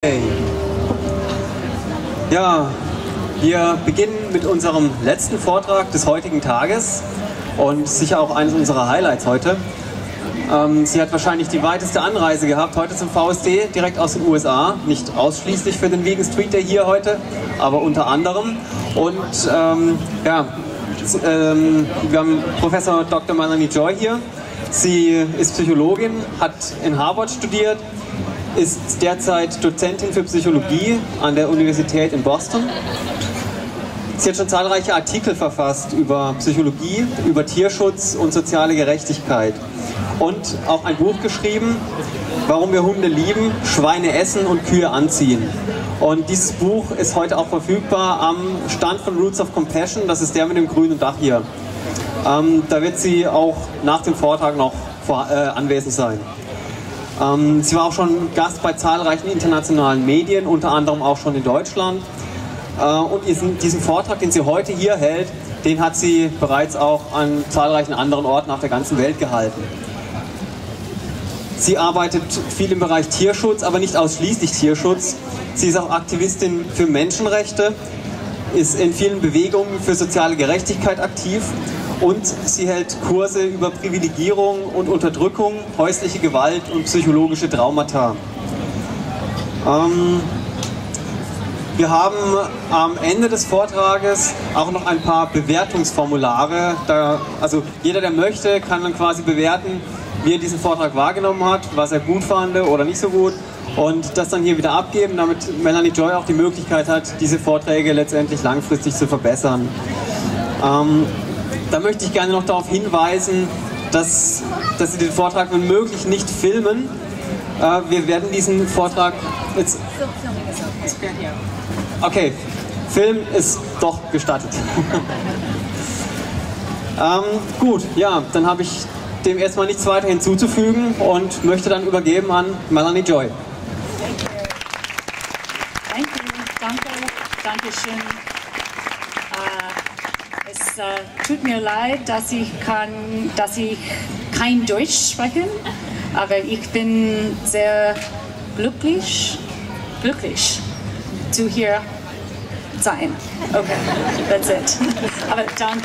Hey. Ja, wir beginnen mit unserem letzten Vortrag des heutigen Tages und sicher auch eines unserer Highlights heute. Sie hat wahrscheinlich die weiteste Anreise gehabt, heute zum VSD, direkt aus den USA. Nicht ausschließlich für den Vegan Street Day hier heute, aber unter anderem. Und wir haben Professor Dr. Melanie Joy hier. Sie ist Psychologin, hat in Harvard studiert, ist derzeit Dozentin für Psychologie an der Universität in Boston. Sie hat schon zahlreiche Artikel verfasst über Psychologie, über Tierschutz und soziale Gerechtigkeit. Und auch ein Buch geschrieben, Warum wir Hunde lieben, Schweine essen und Kühe anziehen. Und dieses Buch ist heute auch verfügbar am Stand von Roots of Compassion, das ist der mit dem grünen Dach hier. Da wird sie auch nach dem Vortrag noch anwesend sein. Sie war auch schon Gast bei zahlreichen internationalen Medien, unter anderem auch schon in Deutschland. Und diesen Vortrag, den sie heute hier hält, den hat sie bereits auch an zahlreichen anderen Orten auf der ganzen Welt gehalten. Sie arbeitet viel im Bereich Tierschutz, aber nicht ausschließlich Tierschutz. Sie ist auch Aktivistin für Menschenrechte, ist in vielen Bewegungen für soziale Gerechtigkeit aktiv und sie hält Kurse über Privilegierung und Unterdrückung, häusliche Gewalt und psychologische Traumata. Wir haben am Ende des Vortrages auch noch ein paar Bewertungsformulare. Also jeder, der möchte, kann dann quasi bewerten, wie er diesen Vortrag wahrgenommen hat, was er gut fand oder nicht so gut und das dann hier wieder abgeben, damit Melanie Joy auch die Möglichkeit hat, diese Vorträge letztendlich langfristig zu verbessern. Da möchte ich gerne noch darauf hinweisen, dass Sie den Vortrag wenn möglich nicht filmen. Wir werden diesen Vortrag jetzt... Okay, Film ist doch gestattet. Gut, ja, dann habe ich dem erstmal nichts weiter hinzuzufügen und möchte dann übergeben an Melanie Joy. Danke schön. Es tut mir leid, dass ich kein Deutsch sprechen, aber ich bin sehr glücklich zu hier sein. Okay, that's it. Aber danke.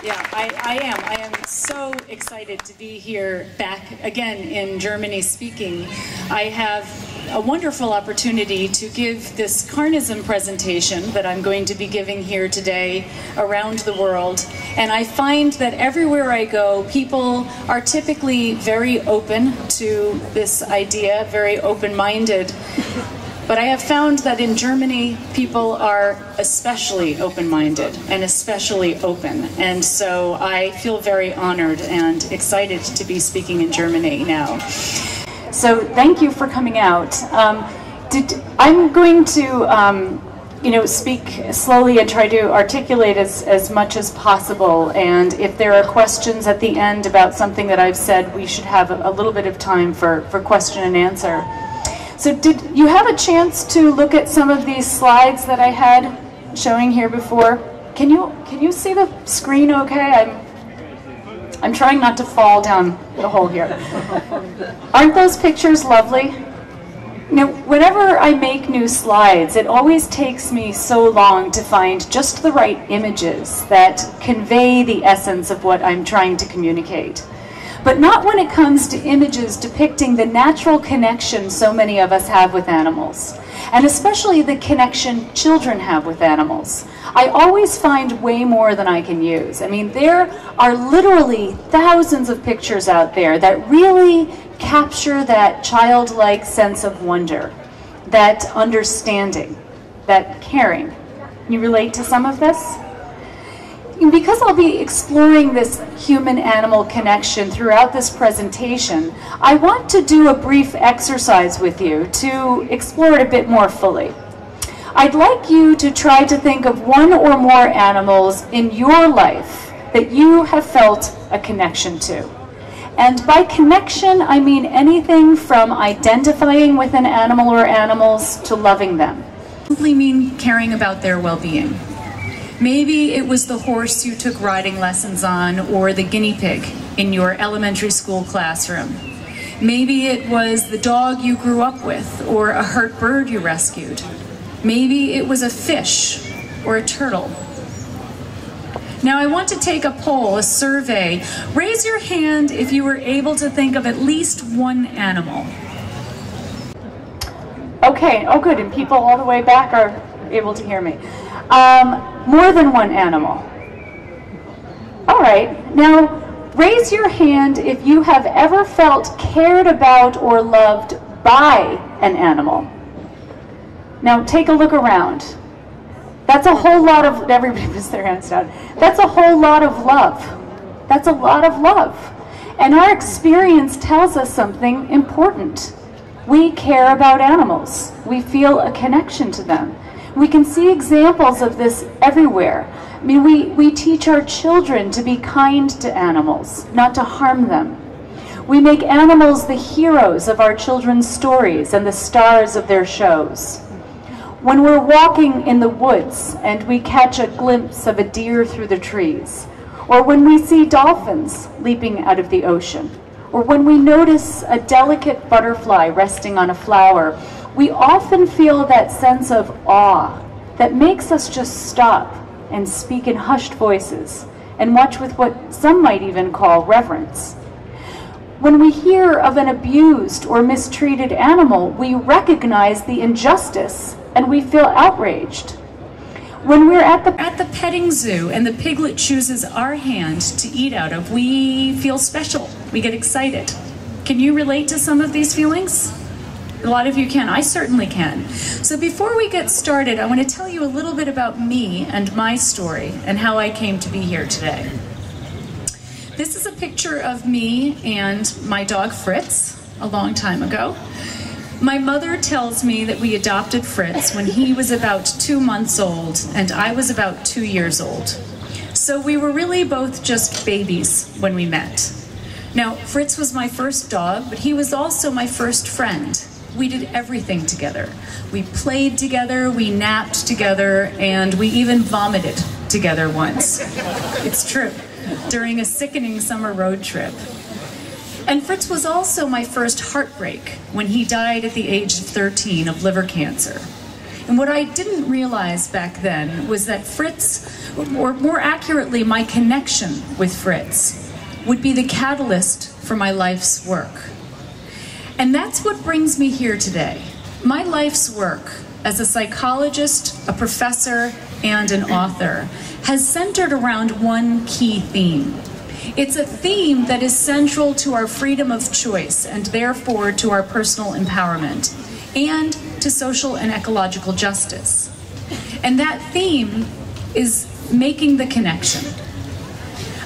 Yeah, I am so excited to be here back again in Germany speaking. I have a wonderful opportunity to give this carnism presentation that I'm going to be giving here today around the world. And I find that everywhere I go, people are typically very open to this idea, very open-minded. But I have found that in Germany, people are especially open-minded and especially open. And so I feel very honored and excited to be speaking in Germany now. So thank you for coming out. I'm going to speak slowly and try to articulate as much as possible. And if there are questions at the end about something that I've said, we should have a little bit of time for question and answer. So did you have a chance to look at some of these slides that I had showing here before? Can you see the screen okay? I'm trying not to fall down the hole here. Aren't those pictures lovely? Whenever I make new slides, it always takes me so long to find just the right images that convey the essence of what I'm trying to communicate. But not when it comes to images depicting the natural connection so many of us have with animals, and especially the connection children have with animals. I always find way more than I can use. I mean, there are literally thousands of pictures out there that really capture that childlike sense of wonder, that understanding, that caring. Can you relate to some of this? Because I'll be exploring this human-animal connection throughout this presentation, I want to do a brief exercise with you to explore it a bit more fully. I'd like you to try to think of one or more animals in your life that you have felt a connection to. And by connection, I mean anything from identifying with an animal or animals to loving them. Simply mean caring about their well-being. Maybe it was the horse you took riding lessons on or the guinea pig in your elementary school classroom. Maybe it was the dog you grew up with, or a hurt bird you rescued. Maybe it was a fish or a turtle. Now I want to take a poll, a survey. Raise your hand if you were able to think of at least one animal. Okay, oh good, and people all the way back are able to hear me. More than one animal. All right, now raise your hand if you have ever felt cared about or loved by an animal. Now take a look around. That's a whole lot of, everybody puts their hands down. That's a whole lot of love. That's a lot of love. And our experience tells us something important. We care about animals. We feel a connection to them. We can see examples of this everywhere. I mean, we teach our children to be kind to animals, not to harm them. We make animals the heroes of our children's stories and the stars of their shows. When we're walking in the woods and we catch a glimpse of a deer through the trees, or when we see dolphins leaping out of the ocean, or when we notice a delicate butterfly resting on a flower, we often feel that sense of awe that makes us just stop and speak in hushed voices and watch with what some might even call reverence. When we hear of an abused or mistreated animal, we recognize the injustice and we feel outraged. When we're at the petting zoo and the piglet chooses our hand to eat out of, we feel special. We get excited. Can you relate to some of these feelings? A lot of you can. I certainly can. So before we get started, I want to tell you a little bit about me and my story and how I came to be here today. This is a picture of me and my dog Fritz a long time ago. My mother tells me that we adopted Fritz when he was about 2 months old and I was about 2 years old. So we were really both just babies when we met. Now, Fritz was my first dog, but he was also my first friend. We did everything together. We played together, we napped together, and we even vomited together once. It's true, during a sickening summer road trip. And Fritz was also my first heartbreak when he died at the age of 13 of liver cancer. And what I didn't realize back then was that Fritz, or more accurately, my connection with Fritz, would be the catalyst for my life's work. And that's what brings me here today. My life's work as a psychologist, a professor, and an author has centered around one key theme. It's a theme that is central to our freedom of choice and therefore to our personal empowerment and to social and ecological justice. And that theme is making the connection.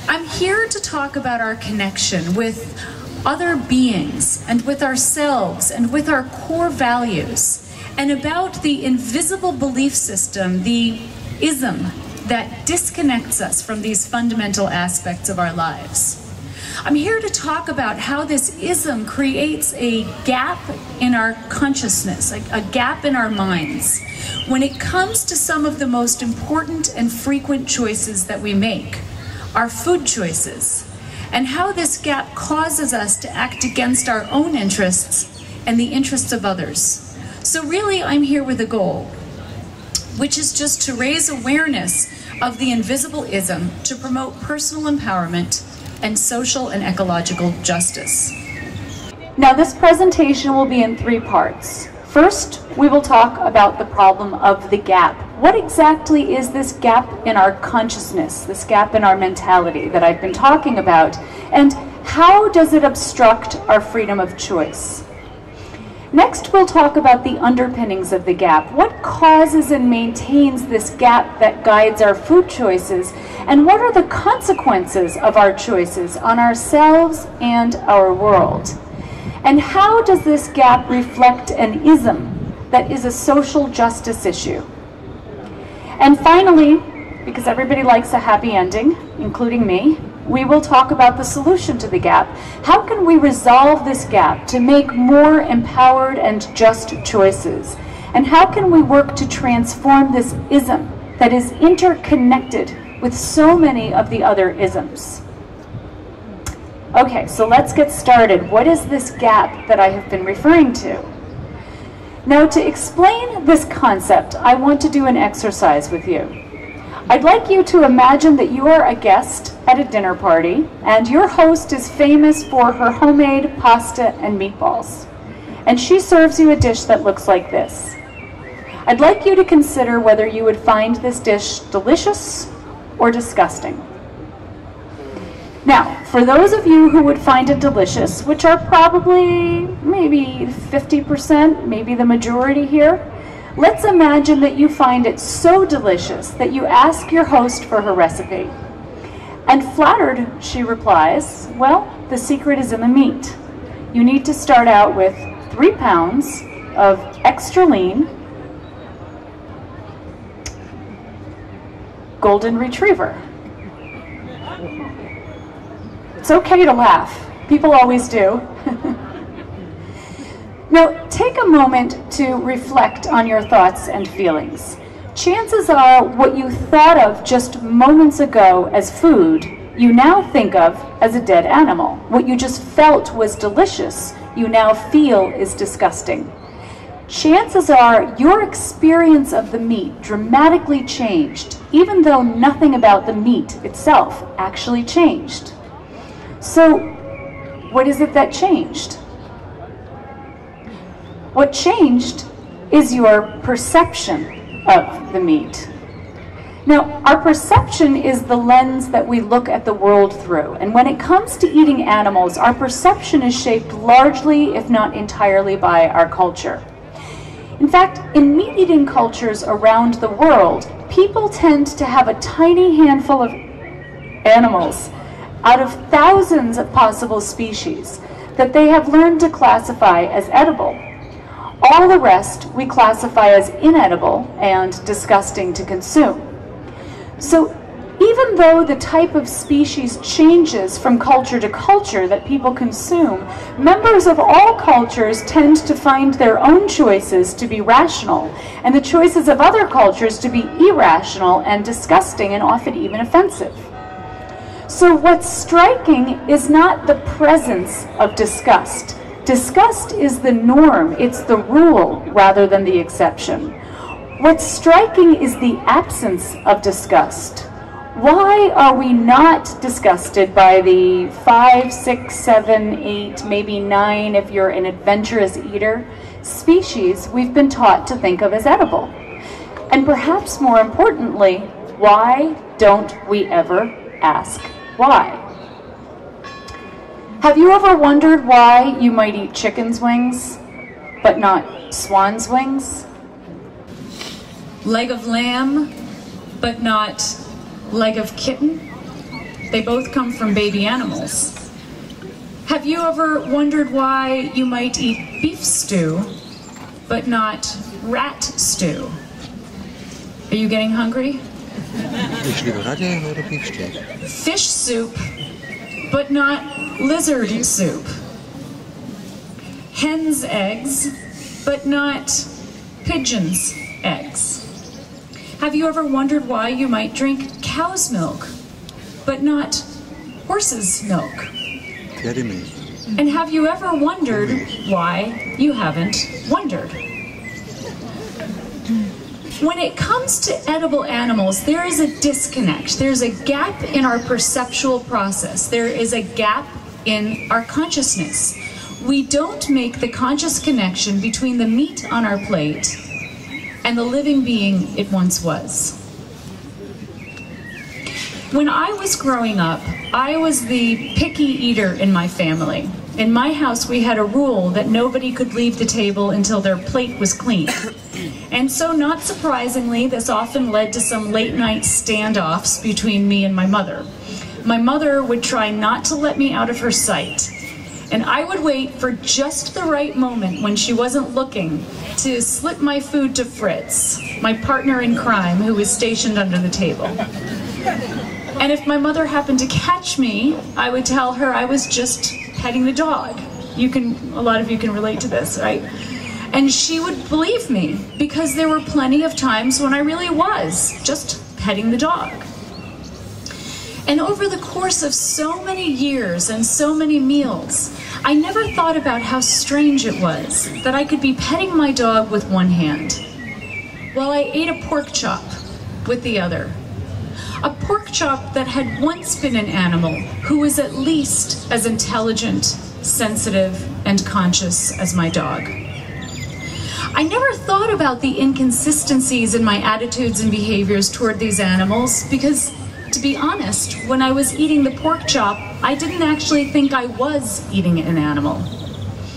I'm here to talk about our connection with other beings and with ourselves and with our core values and about the invisible belief system, the ism, that disconnects us from these fundamental aspects of our lives. I'm here to talk about how this ism creates a gap in our consciousness, a gap in our minds, when it comes to some of the most important and frequent choices that we make, our food choices, and how this gap causes us to act against our own interests and the interests of others. So really, I'm here with a goal, which is just to raise awareness of the invisible ism to promote personal empowerment and social and ecological justice. Now, this presentation will be in 3 parts. First, we will talk about the problem of the gap. What exactly is this gap in our consciousness, this gap in our mentality that I've been talking about, and how does it obstruct our freedom of choice? Next, we'll talk about the underpinnings of the gap. What causes and maintains this gap that guides our food choices, and what are the consequences of our choices on ourselves and our world? And how does this gap reflect an ism that is a social justice issue? And finally, because everybody likes a happy ending, including me, we will talk about the solution to the gap. How can we resolve this gap to make more empowered and just choices? And how can we work to transform this ism that is interconnected with so many of the other isms? Okay, so let's get started. What is this gap that I have been referring to? Now, to explain this concept, I want to do an exercise with you. I'd like you to imagine that you are a guest at a dinner party, and your host is famous for her homemade pasta and meatballs. And she serves you a dish that looks like this. I'd like you to consider whether you would find this dish delicious or disgusting. Now, for those of you who would find it delicious, which are probably maybe 50%, maybe the majority here, let's imagine that you find it so delicious that you ask your host for her recipe. And flattered, she replies, well, the secret is in the meat. You need to start out with 3 pounds of extra lean golden retriever. It's okay to laugh. People always do. Now, take a moment to reflect on your thoughts and feelings. Chances are what you thought of just moments ago as food, you now think of as a dead animal. What you just felt was delicious, you now feel is disgusting. Chances are your experience of the meat dramatically changed, even though nothing about the meat itself actually changed. So, what is it that changed? What changed is your perception of the meat. Now, our perception is the lens that we look at the world through. And when it comes to eating animals, our perception is shaped largely, if not entirely, by our culture. In fact, in meat-eating cultures around the world, people tend to have a tiny handful of animals out of thousands of possible species that they have learned to classify as edible. All the rest we classify as inedible and disgusting to consume. So even though the type of species changes from culture to culture that people consume, members of all cultures tend to find their own choices to be rational, and the choices of other cultures to be irrational and disgusting and often even offensive. So what's striking is not the presence of disgust. Disgust is the norm, it's the rule rather than the exception. What's striking is the absence of disgust. Why are we not disgusted by the 5, 6, 7, 8, maybe 9, if you're an adventurous eater, species we've been taught to think of as edible? And perhaps more importantly, why don't we ever ask why? Have you ever wondered why you might eat chicken's wings, but not swan's wings? Leg of lamb, but not leg of kitten? They both come from baby animals. Have you ever wondered why you might eat beef stew, but not rat stew? Are you getting hungry? Fish soup, but not lizard soup. Hen's eggs, but not pigeon's eggs. Have you ever wondered why you might drink cow's milk, but not horse's milk? And have you ever wondered why you haven't wondered? When it comes to edible animals, there is a disconnect. There's a gap in our perceptual process. There is a gap in our consciousness. We don't make the conscious connection between the meat on our plate and the living being it once was. When I was growing up, I was the picky eater in my family. In my house, we had a rule that nobody could leave the table until their plate was clean. And so, not surprisingly, this often led to some late-night standoffs between me and my mother. My mother would try not to let me out of her sight, and I would wait for just the right moment when she wasn't looking to slip my food to Fritz, my partner in crime who was stationed under the table. And if my mother happened to catch me, I would tell her I was just petting the dog. A lot of you can relate to this, right? And she would believe me, because there were plenty of times when I really was just petting the dog. And over the course of so many years and so many meals, I never thought about how strange it was that I could be petting my dog with one hand while I ate a pork chop with the other. A pork chop that had once been an animal who was at least as intelligent, sensitive, and conscious as my dog. I never thought about the inconsistencies in my attitudes and behaviors toward these animals because, to be honest, when I was eating the pork chop, I didn't actually think I was eating an animal.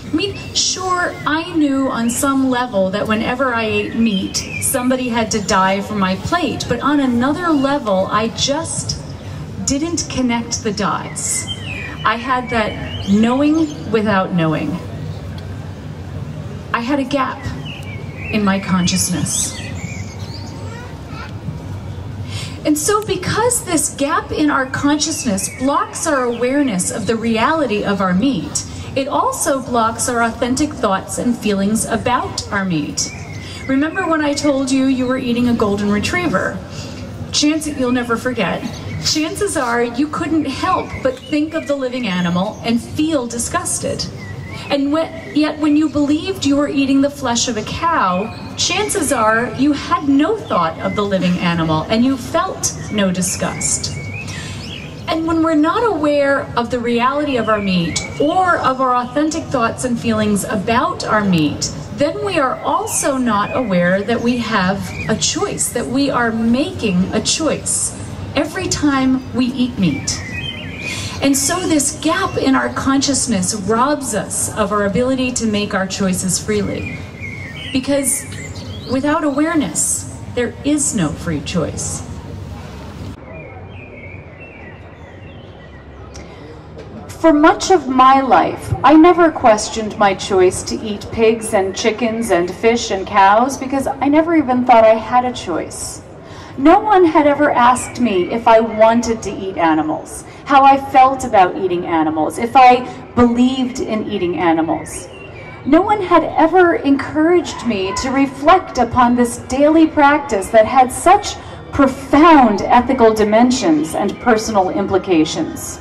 I mean, sure, I knew on some level that whenever I ate meat, somebody had to die for my plate, but on another level, I just didn't connect the dots. I had that knowing without knowing. I had a gap in my consciousness. And so because this gap in our consciousness blocks our awareness of the reality of our meat, it also blocks our authentic thoughts and feelings about our meat. Remember when I told you you were eating a golden retriever? You'll never forget. Chances are you couldn't help but think of the living animal and feel disgusted. And yet when you believed you were eating the flesh of a cow, chances are you had no thought of the living animal and you felt no disgust. And when we're not aware of the reality of our meat or of our authentic thoughts and feelings about our meat, then we are also not aware that we have a choice, that we are making a choice every time we eat meat. And so this gap in our consciousness robs us of our ability to make our choices freely. Because without awareness, there is no free choice. For much of my life, I never questioned my choice to eat pigs and chickens and fish and cows because I never even thought I had a choice. No one had ever asked me if I wanted to eat animals, how I felt about eating animals, if I believed in eating animals. No one had ever encouraged me to reflect upon this daily practice that had such profound ethical dimensions and personal implications.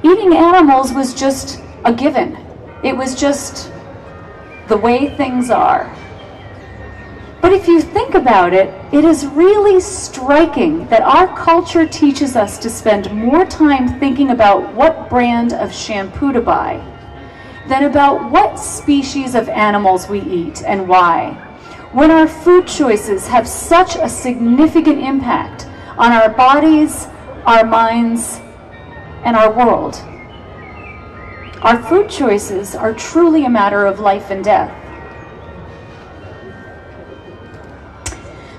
Eating animals was just a given. It was just the way things are. But if you think about it, it is really striking that our culture teaches us to spend more time thinking about what brand of shampoo to buy than about what species of animals we eat and why, when our food choices have such a significant impact on our bodies, our minds, and our world. Our food choices are truly a matter of life and death.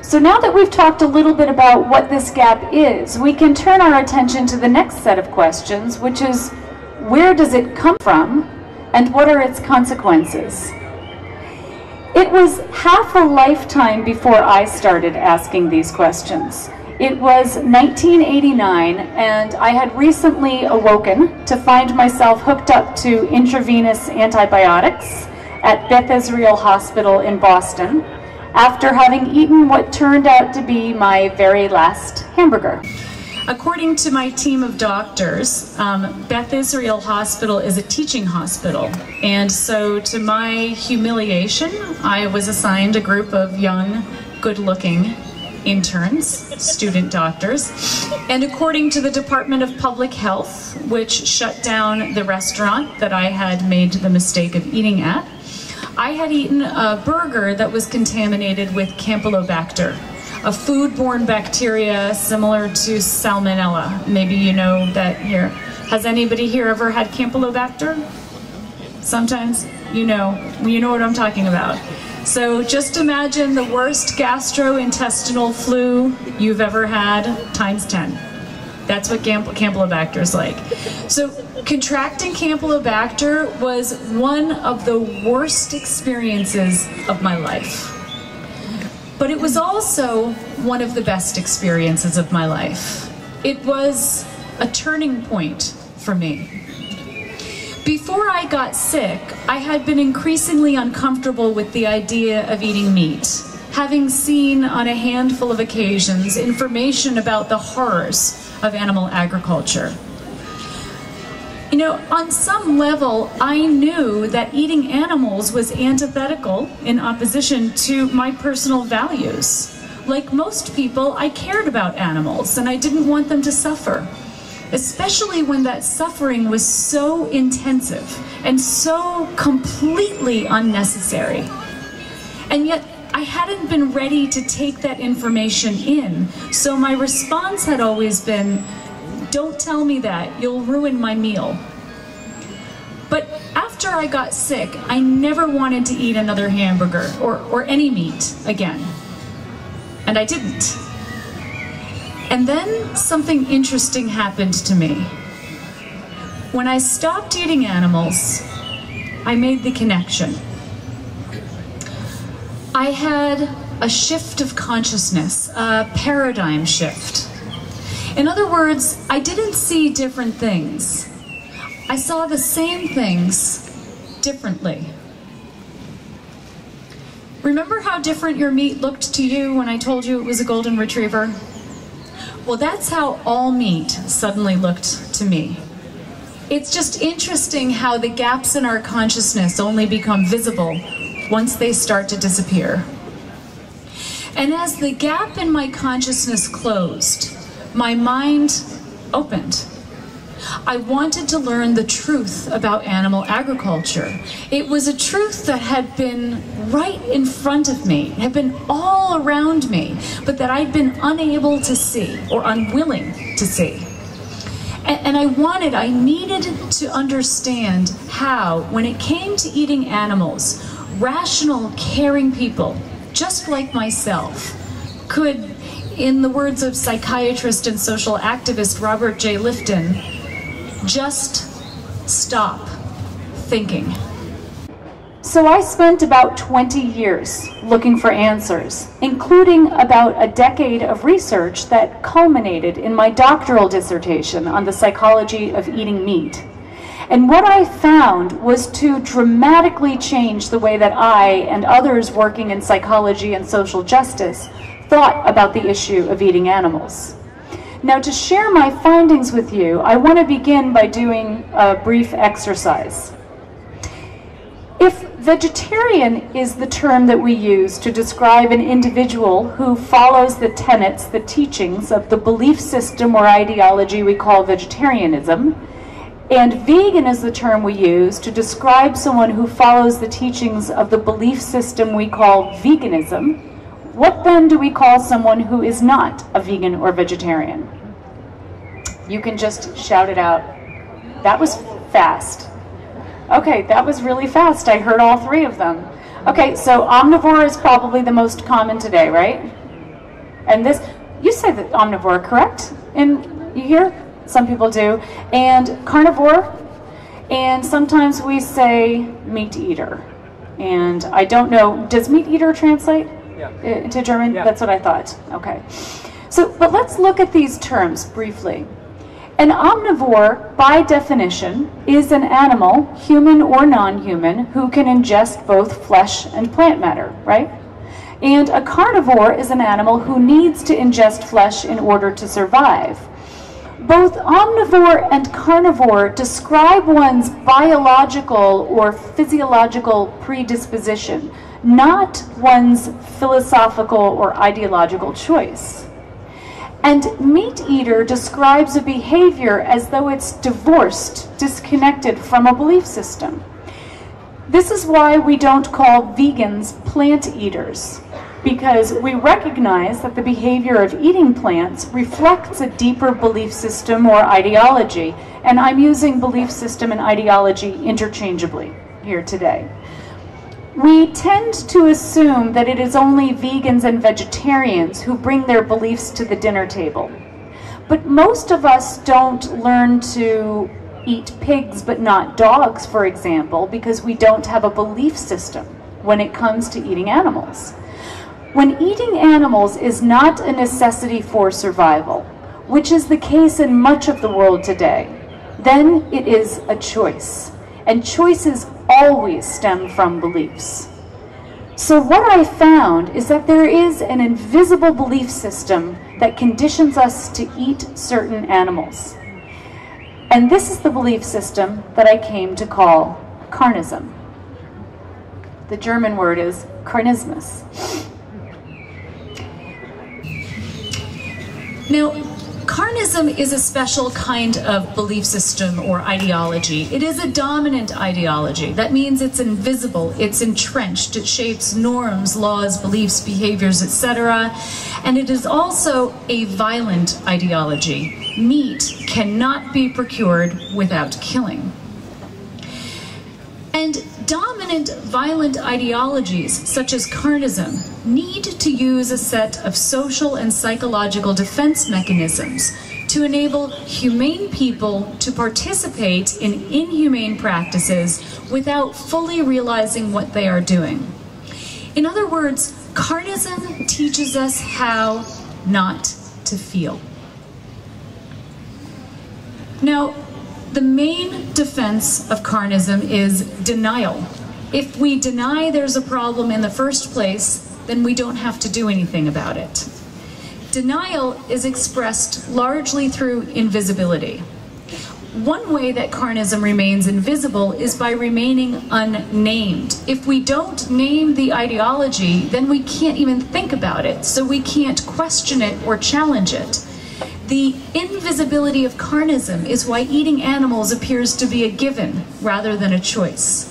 So now that we've talked a little bit about what this gap is, we can turn our attention to the next set of questions, which is, where does it come from and what are its consequences? It was half a lifetime before I started asking these questions. It was 1989, and I had recently awoken to find myself hooked up to intravenous antibiotics at Beth Israel Hospital in Boston, after having eaten what turned out to be my very last hamburger. According to my team of doctors, Beth Israel Hospital is a teaching hospital, and so to my humiliation, I was assigned a group of young, good-looking interns, student doctors, and according to the Department of Public Health, which shut down the restaurant that I had made the mistake of eating at, I had eaten a burger that was contaminated with Campylobacter, a foodborne bacteria similar to Salmonella. Maybe you know that here. Has anybody here ever had Campylobacter? Sometimes you know what I'm talking about. So just imagine the worst gastrointestinal flu you've ever had times 10. That's what Campylobacter is like. So contracting Campylobacter was one of the worst experiences of my life. But it was also one of the best experiences of my life. It was a turning point for me. Before I got sick, I had been increasingly uncomfortable with the idea of eating meat, having seen on a handful of occasions information about the horrors of animal agriculture. You know, on some level, I knew that eating animals was antithetical in opposition to my personal values. Like most people, I cared about animals and I didn't want them to suffer, especially when that suffering was so intensive and so completely unnecessary. And yet, I hadn't been ready to take that information in, so my response had always been, "Don't tell me that, you'll ruin my meal." But after I got sick, I never wanted to eat another hamburger or any meat again. And I didn't. And then something interesting happened to me. When I stopped eating animals, I made the connection. I had a shift of consciousness, a paradigm shift. In other words, I didn't see different things. I saw the same things differently. Remember how different your meat looked to you when I told you it was a golden retriever? Well, that's how all meat suddenly looked to me. It's just interesting how the gaps in our consciousness only become visible once they start to disappear. And as the gap in my consciousness closed, my mind opened. I wanted to learn the truth about animal agriculture. It was a truth that had been right in front of me, had been all around me, but that I'd been unable to see or unwilling to see. And I needed to understand how, when it came to eating animals, rational, caring people, just like myself, could, in the words of psychiatrist and social activist Robert J. Lifton, just stop thinking. So I spent about 20 years looking for answers, including about a decade of research that culminated in my doctoral dissertation on the psychology of eating meat. And what I found was to dramatically change the way that I and others working in psychology and social justice thought about the issue of eating animals. Now, to share my findings with you, I want to begin by doing a brief exercise. If vegetarian is the term that we use to describe an individual who follows the tenets, the teachings of the belief system or ideology we call vegetarianism, and vegan is the term we use to describe someone who follows the teachings of the belief system we call veganism, what then do we call someone who is not a vegan or vegetarian? You can just shout it out. That was fast. Okay, that was really fast. I heard all three of them. Okay, so omnivore is probably the most common today, right? And this, you say that omnivore, correct? And you hear? Some people do. And carnivore, and sometimes we say meat eater. And I don't know, does meat eater translate into German? Yeah. That's what I thought. Okay. So, but let's look at these terms briefly. An omnivore, by definition, is an animal, human or non-human, who can ingest both flesh and plant matter, right? And a carnivore is an animal who needs to ingest flesh in order to survive. Both omnivore and carnivore describe one's biological or physiological predisposition, not one's philosophical or ideological choice. And meat eater describes a behavior as though it's divorced, disconnected from a belief system. This is why we don't call vegans plant eaters, because we recognize that the behavior of eating plants reflects a deeper belief system or ideology, and I'm using belief system and ideology interchangeably here today. We tend to assume that it is only vegans and vegetarians who bring their beliefs to the dinner table. But most of us don't learn to eat pigs but not dogs, for example, because we don't have a belief system when it comes to eating animals. When eating animals is not a necessity for survival, which is the case in much of the world today, then it is a choice. And choices always stem from beliefs. So what I found is that there is an invisible belief system that conditions us to eat certain animals. And this is the belief system that I came to call carnism. The German word is Carnismus. Now, carnism is a special kind of belief system or ideology. It is a dominant ideology. That means it's invisible, it's entrenched, it shapes norms, laws, beliefs, behaviors, etc. And it is also a violent ideology. Meat cannot be procured without killing. And dominant violent ideologies, such as carnism, need to use a set of social and psychological defense mechanisms to enable humane people to participate in inhumane practices without fully realizing what they are doing. In other words, carnism teaches us how not to feel. Now, the main defense of carnism is denial. If we deny there's a problem in the first place, then we don't have to do anything about it. Denial is expressed largely through invisibility. One way that carnism remains invisible is by remaining unnamed. If we don't name the ideology, then we can't even think about it, so we can't question it or challenge it. The invisibility of carnism is why eating animals appears to be a given rather than a choice.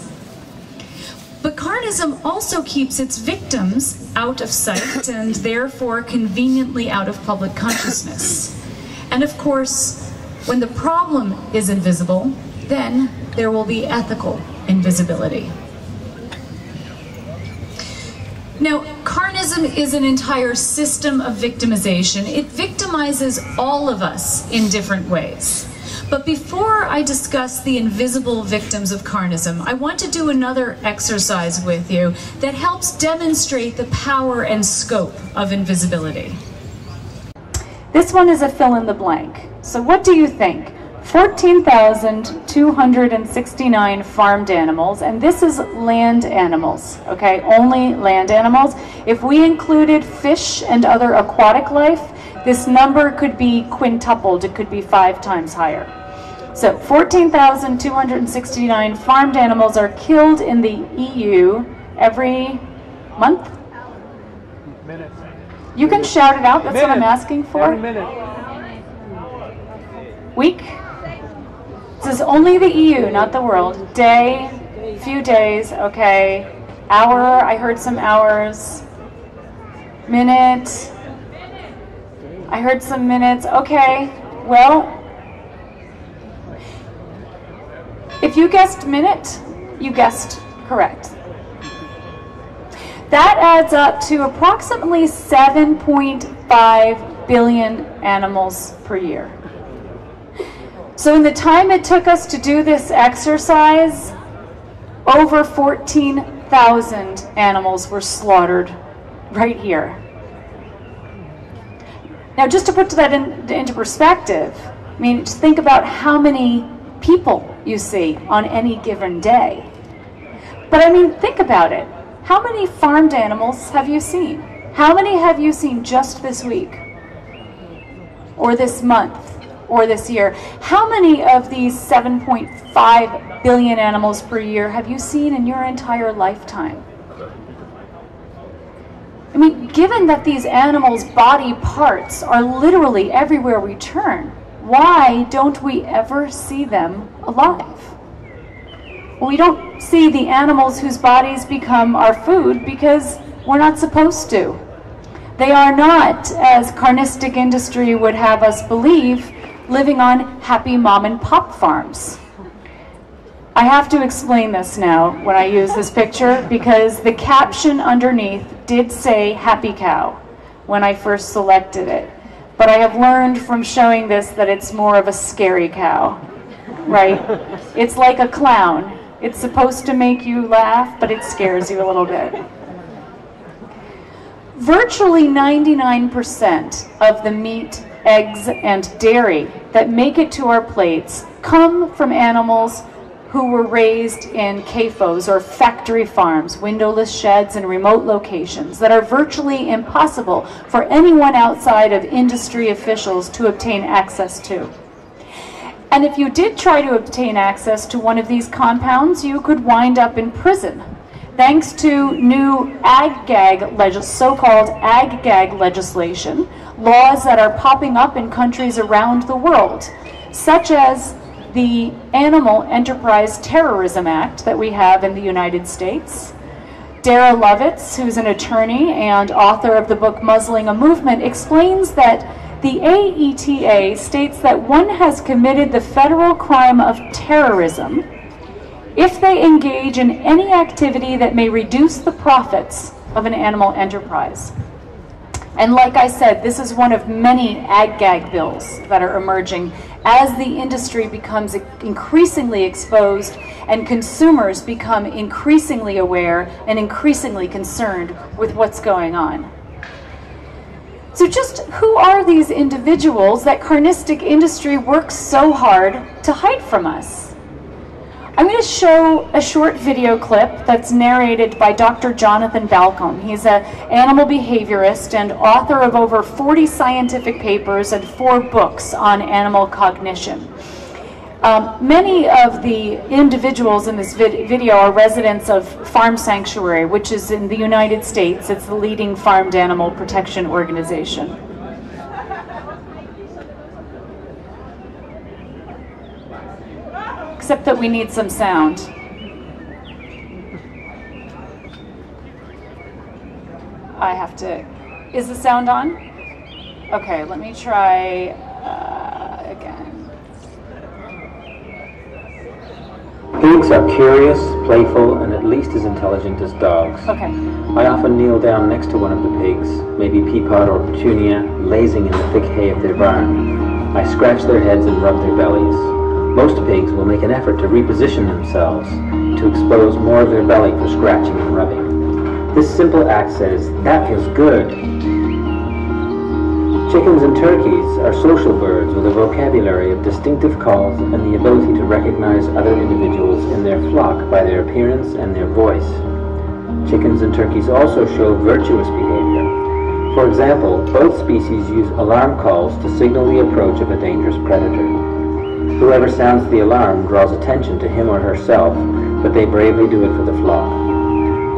But carnism also keeps its victims out of sight and therefore conveniently out of public consciousness. And of course, when the problem is invisible, then there will be ethical invisibility. Now, carnism is an entire system of victimization. It victimizes all of us in different ways. But before I discuss the invisible victims of carnism, I want to do another exercise with you that helps demonstrate the power and scope of invisibility. This one is a fill in the blank. So what do you think? 14,269 farmed animals, and this is land animals, okay? Only land animals. If we included fish and other aquatic life, this number could be quintupled. It could be 5 times higher. So 14,269 farmed animals are killed in the EU every month? Minute. You can shout it out, that's what I'm asking for. Every minute. Week? This is only the EU, not the world. Day, few days, okay. Hour, I heard some hours. Minute. I heard some minutes. Okay, well, if you guessed minute, you guessed correct. That adds up to approximately 7.5 billion animals per year. So in the time it took us to do this exercise, over 14,000 animals were slaughtered right here. Now, just to put that into perspective, I mean, just think about how many people you see on any given day. But I mean, think about it. How many farmed animals have you seen? How many have you seen just this week? Or this month? Or this year? How many of these 7.5 billion animals per year have you seen in your entire lifetime? I mean, given that these animals' body parts are literally everywhere we turn, why don't we ever see them alive? Well, we don't see the animals whose bodies become our food because we're not supposed to. They are not, as carnistic industry would have us believe, living on happy mom and pop farms. I have to explain this now when I use this picture because the caption underneath did say happy cow when I first selected it. But I have learned from showing this that it's more of a scary cow, right? It's like a clown. It's supposed to make you laugh, but it scares you a little bit. Virtually 99% of the meat, eggs, and dairy that make it to our plates come from animals who were raised in CAFOs, or factory farms, windowless sheds in remote locations that are virtually impossible for anyone outside of industry officials to obtain access to. And if you did try to obtain access to one of these compounds, you could wind up in prison, thanks to new so-called ag-gag legislation, laws that are popping up in countries around the world, such as the Animal Enterprise Terrorism Act that we have in the United States. Dara Lovitz, who's an attorney and author of the book Muzzling a Movement, explains that the AETA states that one has committed the federal crime of terrorism if they engage in any activity that may reduce the profits of an animal enterprise. And like I said, this is one of many ag-gag bills that are emerging as the industry becomes increasingly exposed and consumers become increasingly aware and increasingly concerned with what's going on. So just who are these individuals that carnistic industry works so hard to hide from us? I'm going to show a short video clip that's narrated by Dr. Jonathan Balcombe. He's an animal behaviorist and author of over 40 scientific papers and 4 books on animal cognition. Many of the individuals in this video are residents of Farm Sanctuary, which is in the United States. It's the leading farmed animal protection organization. Except that we need some sound. I have to, is the sound on? Okay, let me try again. Pigs are curious, playful, and at least as intelligent as dogs. Okay. I often kneel down next to one of the pigs, maybe Peapod or Petunia, lazing in the thick hay of their barn. I scratch their heads and rub their bellies. Most pigs will make an effort to reposition themselves, to expose more of their belly for scratching and rubbing. This simple act says, "That feels good." Chickens and turkeys are social birds with a vocabulary of distinctive calls and the ability to recognize other individuals in their flock by their appearance and their voice. Chickens and turkeys also show virtuous behavior. For example, both species use alarm calls to signal the approach of a dangerous predator. Whoever sounds the alarm draws attention to him or herself, but they bravely do it for the flock.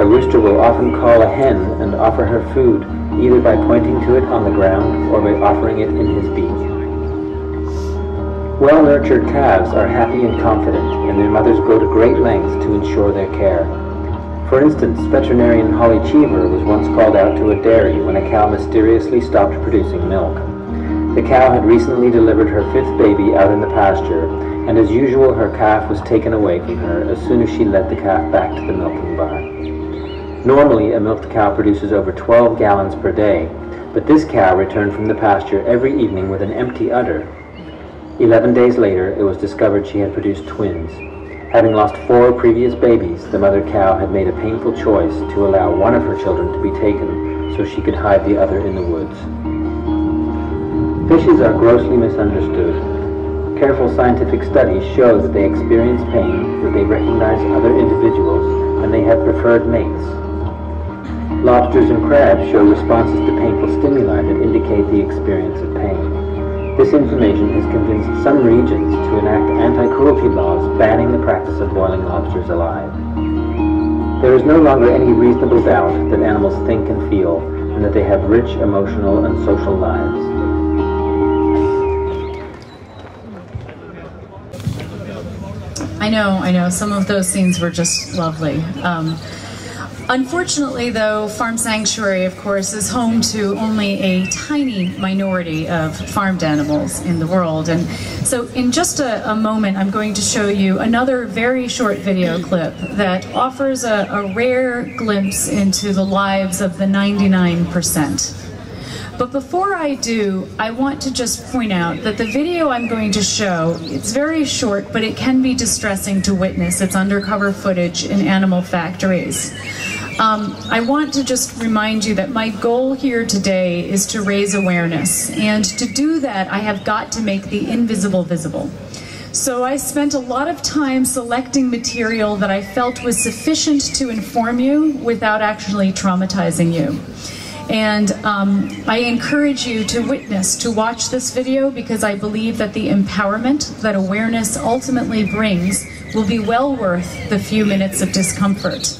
A rooster will often call a hen and offer her food, either by pointing to it on the ground or by offering it in his beak. Well-nurtured calves are happy and confident, and their mothers go to great lengths to ensure their care. For instance, veterinarian Holly Cheever was once called out to a dairy when a cow mysteriously stopped producing milk. The cow had recently delivered her 5th baby out in the pasture, and as usual her calf was taken away from her as soon as she led the calf back to the milking barn. Normally, a milked cow produces over 12 gallons per day, but this cow returned from the pasture every evening with an empty udder. 11 days later, it was discovered she had produced twins. Having lost 4 previous babies, the mother cow had made a painful choice to allow one of her children to be taken so she could hide the other in the woods. Fishes are grossly misunderstood. Careful scientific studies show that they experience pain, that they recognize other individuals, and they have preferred mates. Lobsters and crabs show responses to painful stimuli that indicate the experience of pain. This information has convinced some regions to enact anti-cruelty laws banning the practice of boiling lobsters alive. There is no longer any reasonable doubt that animals think and feel, and that they have rich emotional and social lives. I know, some of those scenes were just lovely. Unfortunately, though, Farm Sanctuary, of course, is home to only a tiny minority of farmed animals in the world. And so in just a moment, I'm going to show you another very short video clip that offers a rare glimpse into the lives of the 99%. But before I do, I want to just point out that the video I'm going to show, it's very short, but it can be distressing to witness. It's undercover footage in animal factories. I want to just remind you that my goal here today is to raise awareness. And to do that, I have got to make the invisible visible. So I spent a lot of time selecting material that I felt was sufficient to inform you without actually traumatizing you. And I encourage you to witness, to watch this video, because I believe that the empowerment that awareness ultimately brings will be well worth the few minutes of discomfort.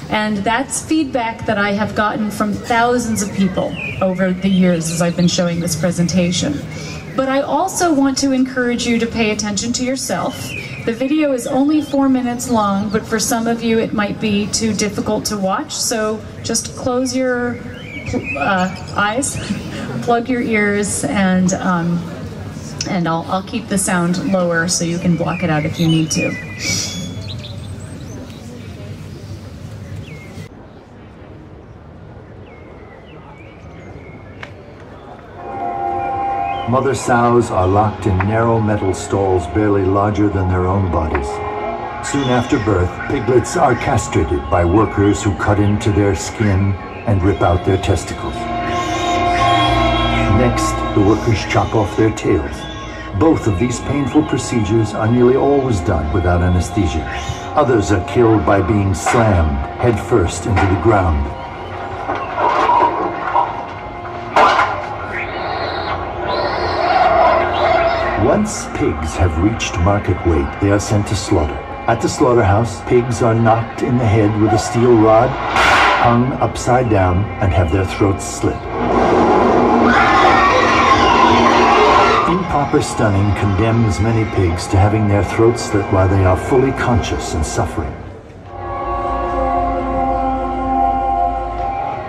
And that's feedback that I have gotten from thousands of people over the years as I've been showing this presentation. But I also want to encourage you to pay attention to yourself. The video is only 4 minutes long, but for some of you it might be too difficult to watch, so just close your eyes, plug your ears, and I'll keep the sound lower so you can block it out if you need to. Mother sows are locked in narrow metal stalls barely larger than their own bodies. Soon after birth, piglets are castrated by workers who cut into their skin and rip out their testicles. Next, the workers chop off their tails. Both of these painful procedures are nearly always done without anesthesia. Others are killed by being slammed headfirst into the ground. Once pigs have reached market weight, they are sent to slaughter. At the slaughterhouse, pigs are knocked in the head with a steel rod, hung upside down, and have their throats slit. Improper stunning condemns many pigs to having their throats slit while they are fully conscious and suffering.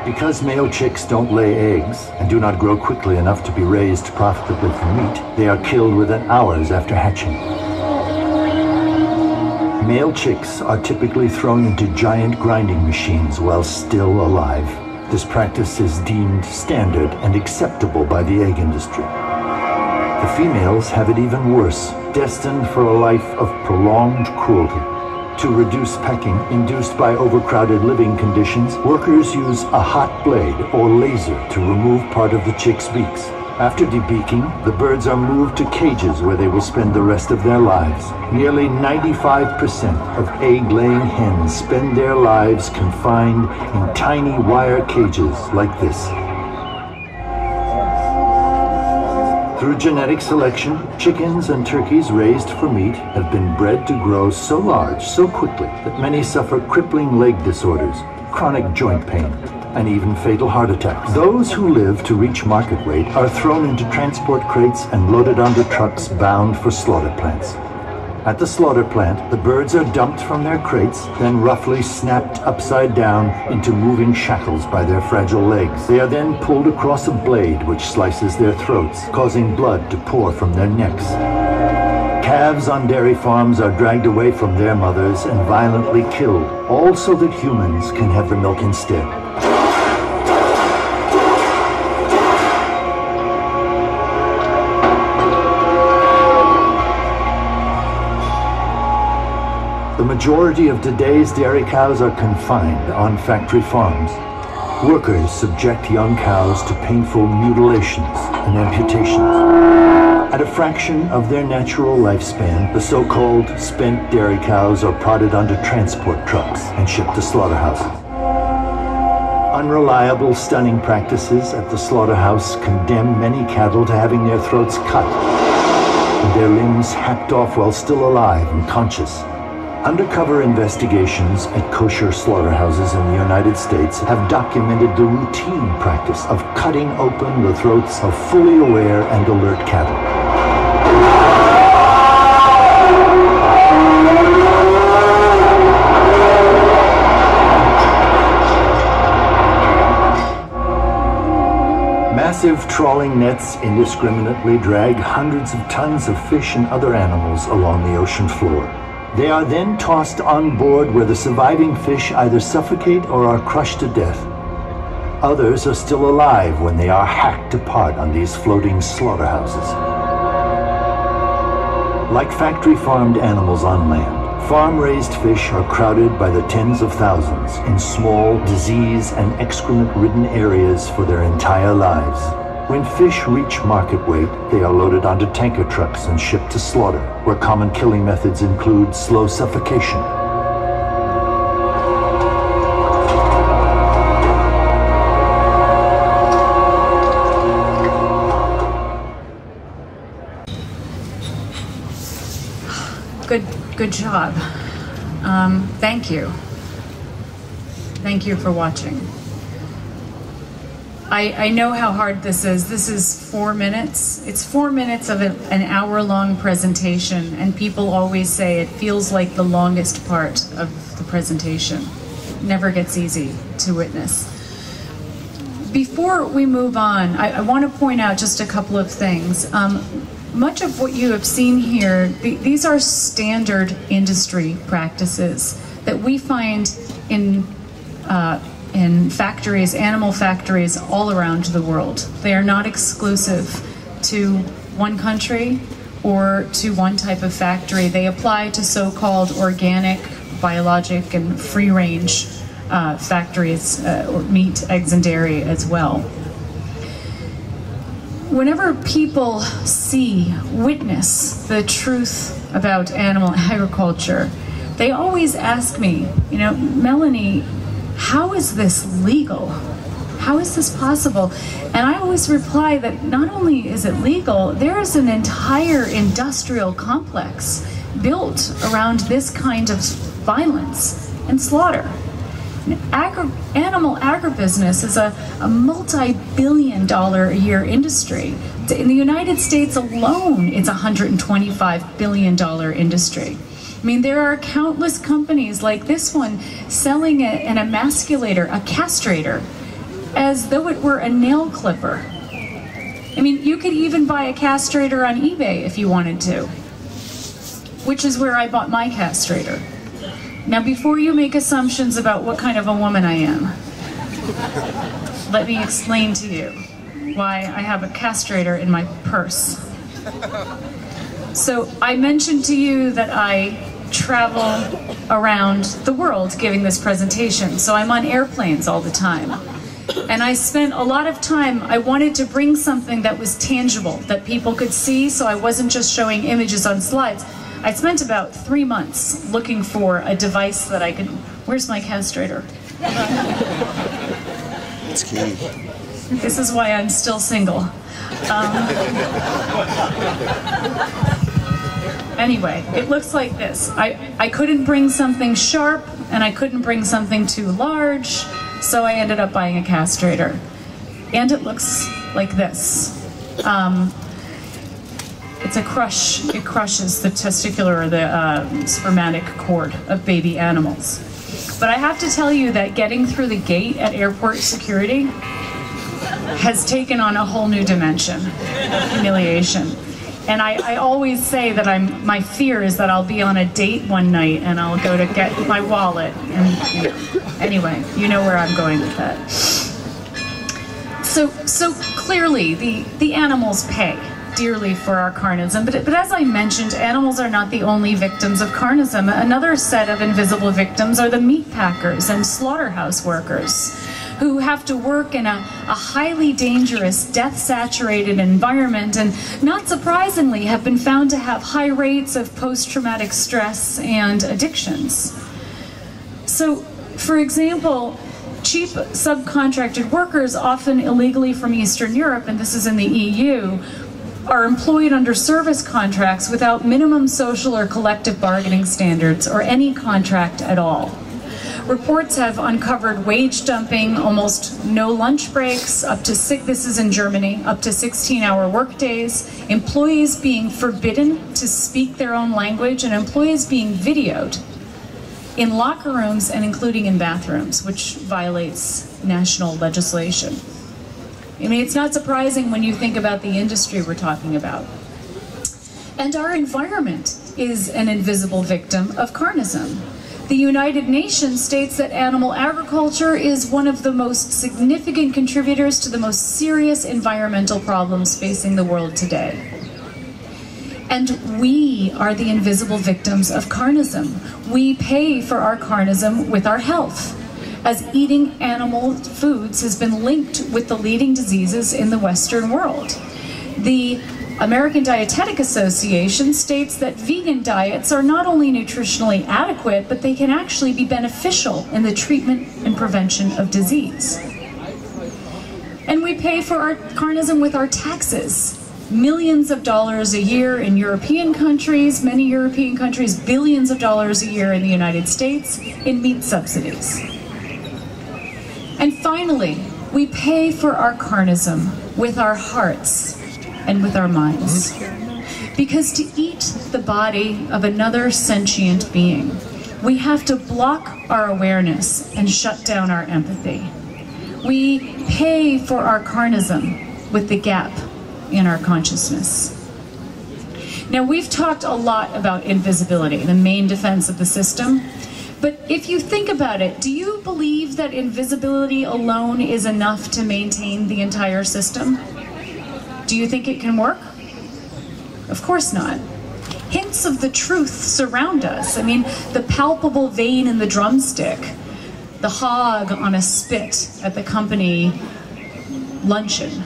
Because male chicks don't lay eggs and do not grow quickly enough to be raised profitably for meat, they are killed within hours after hatching. Male chicks are typically thrown into giant grinding machines while still alive. This practice is deemed standard and acceptable by the egg industry. The females have it even worse, destined for a life of prolonged cruelty. To reduce pecking induced by overcrowded living conditions, workers use a hot blade or laser to remove part of the chick's beaks. After debeaking, the birds are moved to cages where they will spend the rest of their lives. Nearly 95% of egg-laying hens spend their lives confined in tiny wire cages like this. Through genetic selection, chickens and turkeys raised for meat have been bred to grow so large so quickly that many suffer crippling leg disorders, chronic joint pain, and even fatal heart attacks. Those who live to reach market weight are thrown into transport crates and loaded onto trucks bound for slaughter plants. At the slaughter plant, the birds are dumped from their crates, then roughly snapped upside down into moving shackles by their fragile legs. They are then pulled across a blade which slices their throats, causing blood to pour from their necks. Calves on dairy farms are dragged away from their mothers and violently killed, all so that humans can have the milk instead. The majority of today's dairy cows are confined on factory farms. Workers subject young cows to painful mutilations and amputations. At a fraction of their natural lifespan, the so-called spent dairy cows are prodded onto transport trucks and shipped to slaughterhouses. Unreliable stunning practices at the slaughterhouse condemn many cattle to having their throats cut and their limbs hacked off while still alive and conscious. Undercover investigations at kosher slaughterhouses in the United States have documented the routine practice of cutting open the throats of fully aware and alert cattle. Massive trawling nets indiscriminately drag hundreds of tons of fish and other animals along the ocean floor. They are then tossed on board where the surviving fish either suffocate or are crushed to death. Others are still alive when they are hacked apart on these floating slaughterhouses. Like factory-farmed animals on land, farm-raised fish are crowded by the tens of thousands in small, disease- and excrement-ridden areas for their entire lives. When fish reach market weight, they are loaded onto tanker trucks and shipped to slaughter, where common killing methods include slow suffocation. Good job. Thank you. Thank you for watching. I know how hard this is. This is 4 minutes. It's 4 minutes of an hour-long presentation, and people always say it feels like the longest part of the presentation. It never gets easy to witness. Before we move on, I want to point out just a couple of things. Much of what you have seen here, these are standard industry practices that we find in factories, animal factories all around the world. They are not exclusive to one country or to one type of factory. They apply to so-called organic, biologic, and free-range factories, or meat, eggs, and dairy as well. Whenever people witness the truth about animal agriculture, they always ask me, Melanie, how is this legal? How is this possible? And I always reply that not only is it legal, there is an entire industrial complex built around this kind of violence and slaughter. Animal agribusiness is a multi-billion-dollar a year industry. In the United States alone, it's a $125 billion industry. I mean, there are countless companies like this one selling an emasculator, a castrator, as though it were a nail clipper. I mean, you could even buy a castrator on eBay if you wanted to, which is where I bought my castrator. Now, before you make assumptions about what kind of a woman I am, let me explain to you why I have a castrator in my purse. So, I mentioned to you that I travel around the world giving this presentation, so I'm on airplanes all the time. And I spent a lot of time, I wanted to bring something that was tangible, that people could see, so I wasn't just showing images on slides. I spent about 3 months looking for a device that I could... Where's my castrator? It's key. This is why I'm still single. Anyway, it looks like this. I couldn't bring something sharp, and I couldn't bring something too large, so I ended up buying a castrator. And it looks like this. It's a crush. It crushes the testicular or the spermatic cord of baby animals. But I have to tell you that getting through the gate at airport security has taken on a whole new dimension of humiliation. And I always say that my fear is that I'll be on a date one night and I'll go to get my wallet. And anyway, you know where I'm going with that. So clearly, the animals pay dearly for our carnism, but as I mentioned, animals are not the only victims of carnism. Another set of invisible victims are the meat packers and slaughterhouse workers, who have to work in a highly dangerous, death-saturated environment, and not surprisingly have been found to have high rates of post-traumatic stress and addictions. So, for example, cheap subcontracted workers, often illegally from Eastern Europe, and this is in the EU, are employed under service contracts without minimum social or collective bargaining standards or any contract at all. Reports have uncovered wage dumping, almost no lunch breaks, this is in Germany, up to 16-hour workdays, employees being forbidden to speak their own language, and employees being videoed in locker rooms and including in bathrooms, which violates national legislation. I mean, it's not surprising when you think about the industry we're talking about. And our environment is an invisible victim of carnism. The United Nations states that animal agriculture is one of the most significant contributors to the most serious environmental problems facing the world today. And we are the invisible victims of carnism. We pay for our carnism with our health. as eating animal foods has been linked with the leading diseases in the Western world. The American Dietetic Association states that vegan diets are not only nutritionally adequate, but they can actually be beneficial in the treatment and prevention of disease. And we pay for our carnism with our taxes. Millions of dollars a year in European countries, many European countries, billions of dollars a year in the United States in meat subsidies. And finally, we pay for our carnism with our hearts and with our minds. Because to eat the body of another sentient being, we have to block our awareness and shut down our empathy. We pay for our carnism with the gap in our consciousness. Now, we've talked a lot about invisibility, the main defense of the system. But if you think about it, do you believe that invisibility alone is enough to maintain the entire system? Do you think it can work? Of course not. Hints of the truth surround us. I mean, the palpable vein in the drumstick, the hog on a spit at the company luncheon,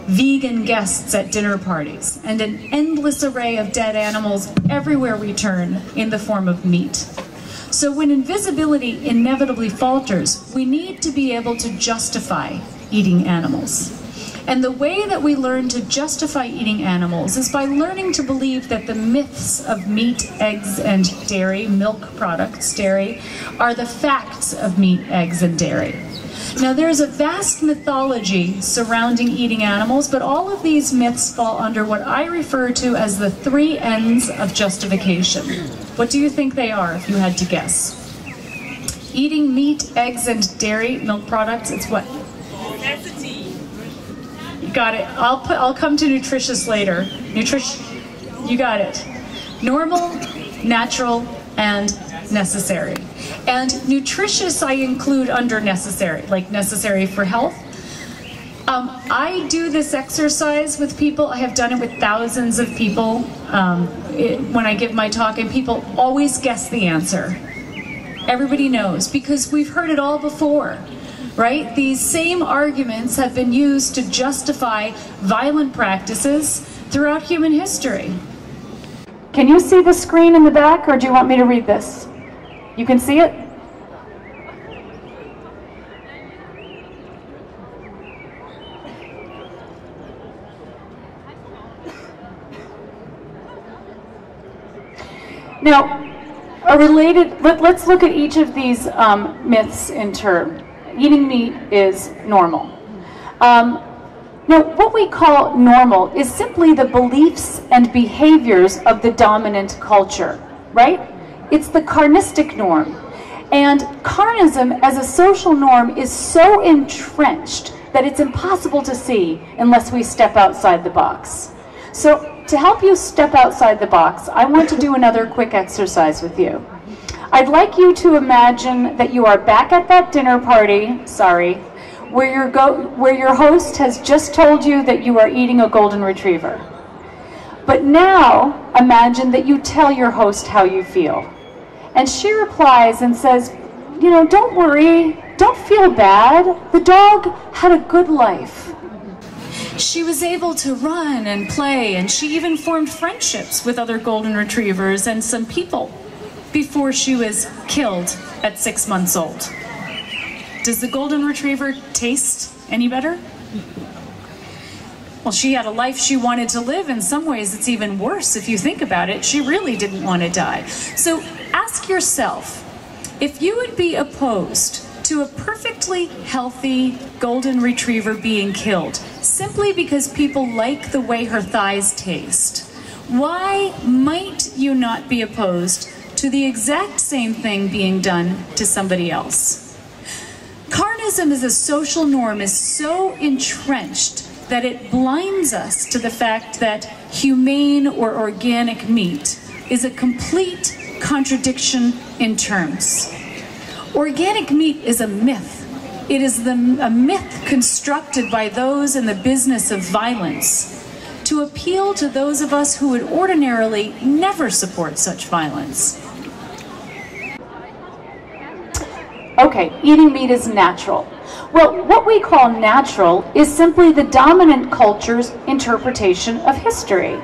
vegan guests at dinner parties, and an endless array of dead animals everywhere we turn in the form of meat. So when invisibility inevitably falters, we need to be able to justify eating animals. And the way that we learn to justify eating animals is by learning to believe that the myths of meat, eggs, and dairy, milk products, dairy, are the facts of meat, eggs, and dairy. Now, there's a vast mythology surrounding eating animals, but all of these myths fall under what I refer to as the 3 N's of justification. What do you think they are, if you had to guess? Eating meat, eggs, and dairy, milk products, it's what? Necessity. You got it. I'll come to nutritious later. You got it. Normal, natural, and necessary. And nutritious I include under necessary, like necessary for health. I do this exercise with people. I have done it with thousands of people when I give my talk, and people always guess the answer. Everybody knows, because we've heard it all before, right? These same arguments have been used to justify violent practices throughout human history. Can you see the screen in the back, or do you want me to read this? You can see it? Now, let's look at each of these myths in turn. Eating meat is normal. Now, what we call normal is simply the beliefs and behaviors of the dominant culture, right? It's the carnistic norm. And carnism as a social norm is so entrenched that it's impossible to see unless we step outside the box. So to help you step outside the box, I want to do another quick exercise with you. I'd like you to imagine that you are back at that dinner party, where your host has just told you that you are eating a golden retriever. But now, imagine that you tell your host how you feel. And she replies and says, you know, don't worry, don't feel bad. The dog had a good life. She was able to run and play, and she even formed friendships with other golden retrievers and some people before she was killed at 6 months old. Does the golden retriever taste any better? Well, she had a life she wanted to live. In some ways, it's even worse if you think about it. She really didn't want to die. So ask yourself, if you would be opposed to a perfectly healthy golden retriever being killed simply because people like the way her thighs taste, why might you not be opposed to the exact same thing being done to somebody else? Carnism as a social norm is so entrenched that it blinds us to the fact that humane or organic meat is a complete contradiction in terms. Organic meat is a myth. It is a myth constructed by those in the business of violence to appeal to those of us who would ordinarily never support such violence. Okay, eating meat is natural. Well, what we call natural is simply the dominant culture's interpretation of history.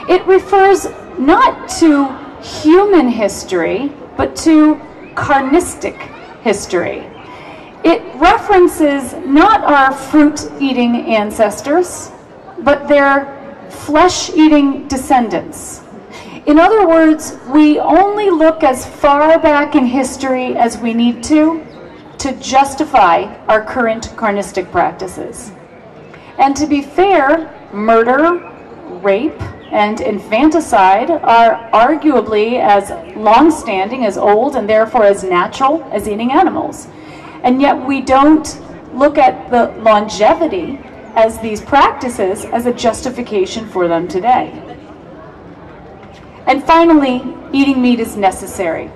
It refers not to human history, but to carnistic history. It references not our fruit-eating ancestors, but their flesh-eating descendants. In other words, we only look as far back in history as we need to justify our current carnistic practices. And to be fair, murder, rape, and infanticide are arguably as long-standing, as old, and therefore as natural as eating animals. And yet we don't look at the longevity as these practices as a justification for them today. And finally, eating meat is necessary.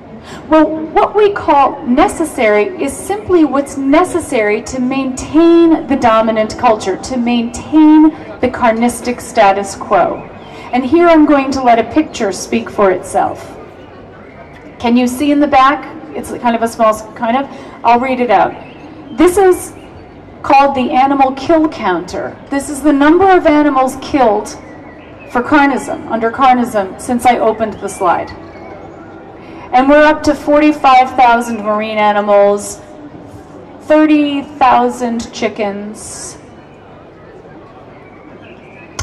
Well, what we call necessary is simply what's necessary to maintain the dominant culture, to maintain the carnistic status quo. And here I'm going to let a picture speak for itself. Can you see in the back? It's kind of a small, I'll read it out. This is called the animal kill counter. This is the number of animals killed for carnism, under carnism, since I opened the slide. And we're up to 45,000 marine animals, 30,000 chickens,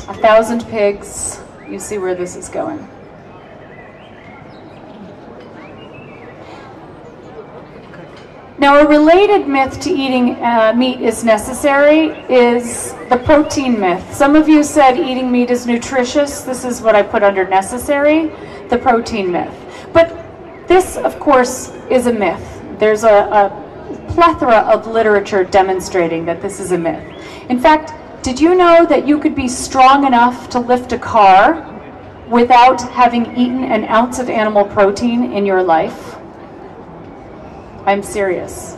1,000 pigs. You see where this is going. Now, a related myth to eating meat is necessary is the protein myth. Some of you said eating meat is nutritious. This is what I put under necessary, the protein myth. But this, of course, is a myth. There's a plethora of literature demonstrating that this is a myth. In fact, did you know that you could be strong enough to lift a car without having eaten an ounce of animal protein in your life? I'm serious.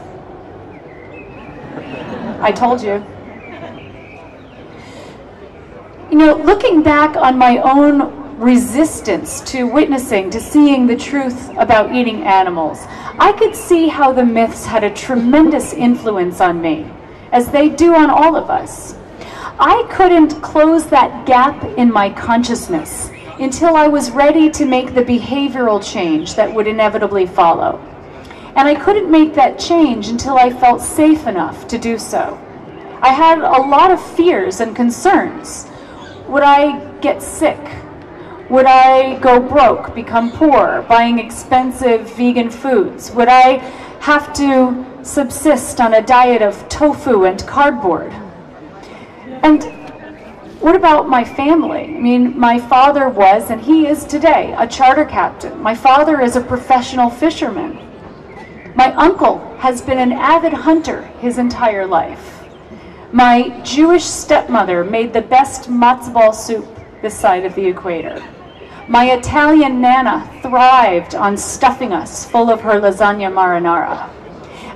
I told you. You know, looking back on my own resistance to witnessing, to seeing the truth about eating animals, I could see how the myths had a tremendous influence on me, as they do on all of us. I couldn't close that gap in my consciousness until I was ready to make the behavioral change that would inevitably follow. And I couldn't make that change until I felt safe enough to do so. I had a lot of fears and concerns. Would I get sick? Would I go broke, become poor, buying expensive vegan foods? Would I have to subsist on a diet of tofu and cardboard? And what about my family? I mean, my father was, and he is today, a charter captain. My father is a professional fisherman. My uncle has been an avid hunter his entire life. My Jewish stepmother made the best matzo ball soup this side of the equator. My Italian nana thrived on stuffing us full of her lasagna marinara.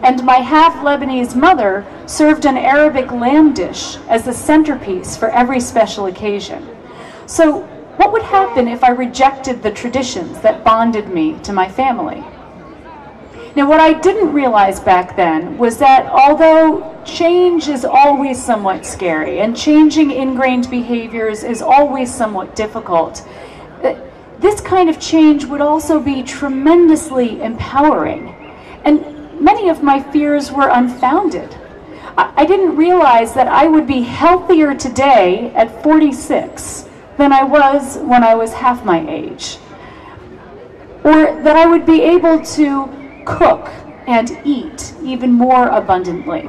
And my half-Lebanese mother served an Arabic lamb dish as the centerpiece for every special occasion. So what would happen if I rejected the traditions that bonded me to my family? Now, what I didn't realize back then was that although change is always somewhat scary and changing ingrained behaviors is always somewhat difficult, this kind of change would also be tremendously empowering. And many of my fears were unfounded. I didn't realize that I would be healthier today at 46 than I was when I was half my age. Or that I would be able to cook and eat even more abundantly.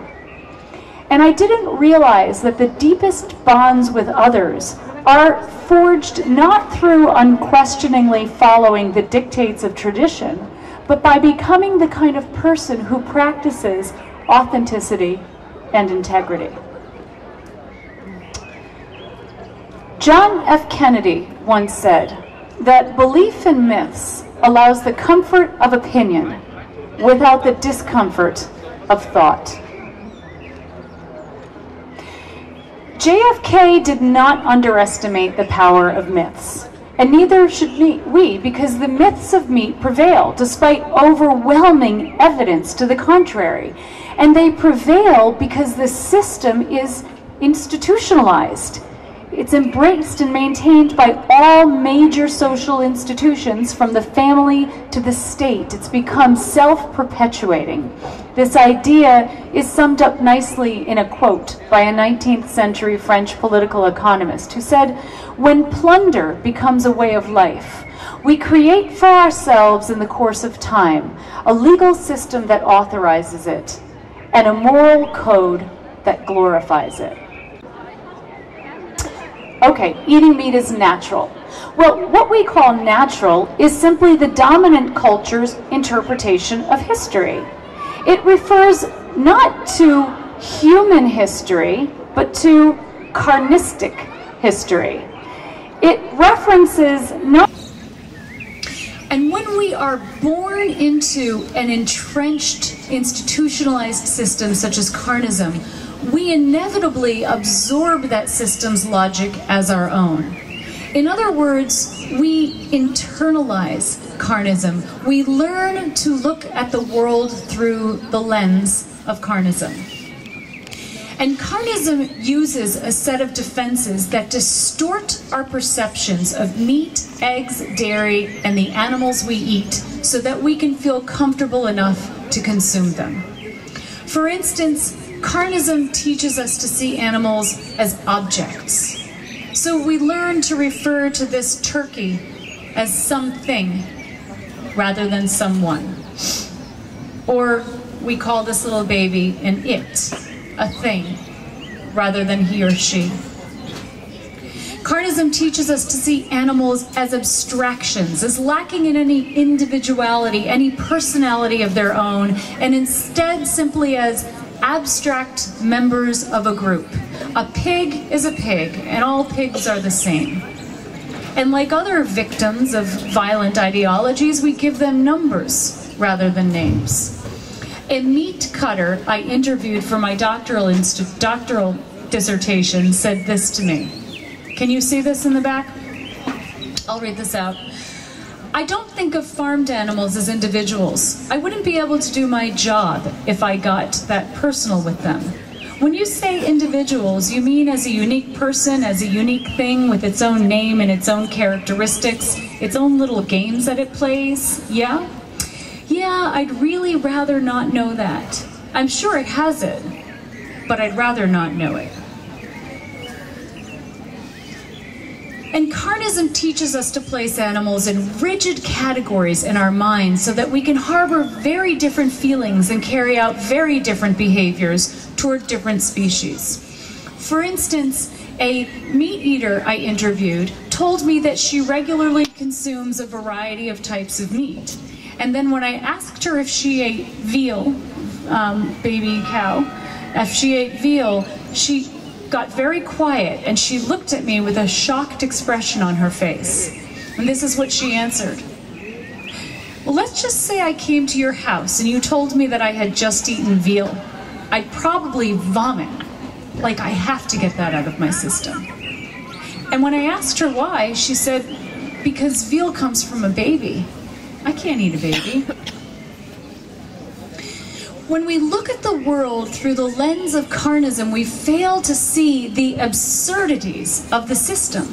And I didn't realize that the deepest bonds with others are forged not through unquestioningly following the dictates of tradition, but by becoming the kind of person who practices authenticity and integrity. John F. Kennedy once said that belief in myths allows the comfort of opinion without the discomfort of thought. JFK did not underestimate the power of myths. And neither should we, because the myths of meat prevail, despite overwhelming evidence to the contrary. And they prevail because the system is institutionalized. It's embraced and maintained by all major social institutions, from the family to the state. It's become self-perpetuating. This idea is summed up nicely in a quote by a 19th century French political economist who said, "When plunder becomes a way of life, we create for ourselves in the course of time a legal system that authorizes it and a moral code that glorifies it." Okay, eating meat is natural. Well, what we call natural is simply the dominant culture's interpretation of history. It refers not to human history, but to carnistic history. It references no... And when we are born into an entrenched, institutionalized system such as carnism, we inevitably absorb that system's logic as our own. In other words, we internalize carnism. We learn to look at the world through the lens of carnism. And carnism uses a set of defenses that distort our perceptions of meat, eggs, dairy, and the animals we eat so that we can feel comfortable enough to consume them. For instance, carnism teaches us to see animals as objects. So we learn to refer to this turkey as something rather than someone. Or we call this little baby an it, a thing, rather than he or she. Carnism teaches us to see animals as abstractions, as lacking in any individuality, any personality of their own, and instead simply as abstract members of a group. A pig is a pig, and all pigs are the same. And like other victims of violent ideologies, we give them numbers rather than names. A meat cutter I interviewed for my doctoral dissertation said this to me. Can you see this in the back? I'll read this out. "I don't think of farmed animals as individuals. I wouldn't be able to do my job if I got that personal with them. When you say individuals, you mean as a unique person, as a unique thing with its own name and its own characteristics, its own little games that it plays, yeah? Yeah, I'd really rather not know that. I'm sure it has it, but I'd rather not know it." And carnism teaches us to place animals in rigid categories in our minds so that we can harbor very different feelings and carry out very different behaviors toward different species. For instance, a meat eater I interviewed told me that she regularly consumes a variety of types of meat. And then when I asked her if she ate veal, baby cow, if she ate veal, she got very quiet and she looked at me with a shocked expression on her face. And this is what she answered. "Well, let's just say I came to your house and you told me that I had just eaten veal. I'd probably vomit. Like, I have to get that out of my system." And when I asked her why, she said, "Because veal comes from a baby. I can't eat a baby." When we look at the world through the lens of carnism, we fail to see the absurdities of the system.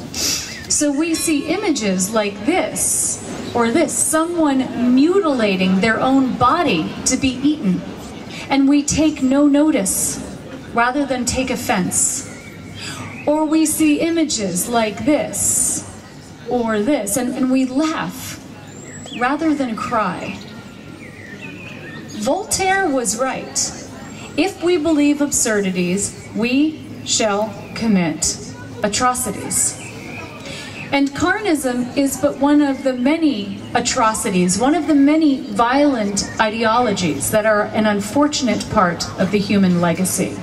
So we see images like this, or this, someone mutilating their own body to be eaten, and we take no notice rather than take offense. Or we see images like this, or this, and we laugh rather than cry. Voltaire was right. If we believe absurdities, we shall commit atrocities. And carnism is but one of the many atrocities, one of the many violent ideologies that are an unfortunate part of the human legacy.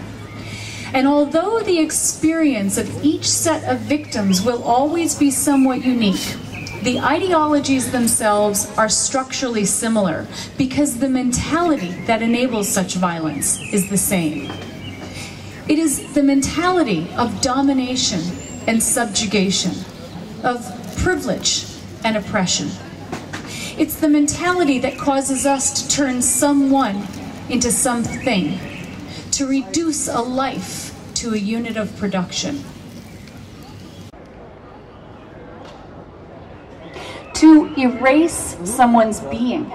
And although the experience of each set of victims will always be somewhat unique, the ideologies themselves are structurally similar because the mentality that enables such violence is the same. It is the mentality of domination and subjugation, of privilege and oppression. It's the mentality that causes us to turn someone into something, to reduce a life to a unit of production. To erase someone's being.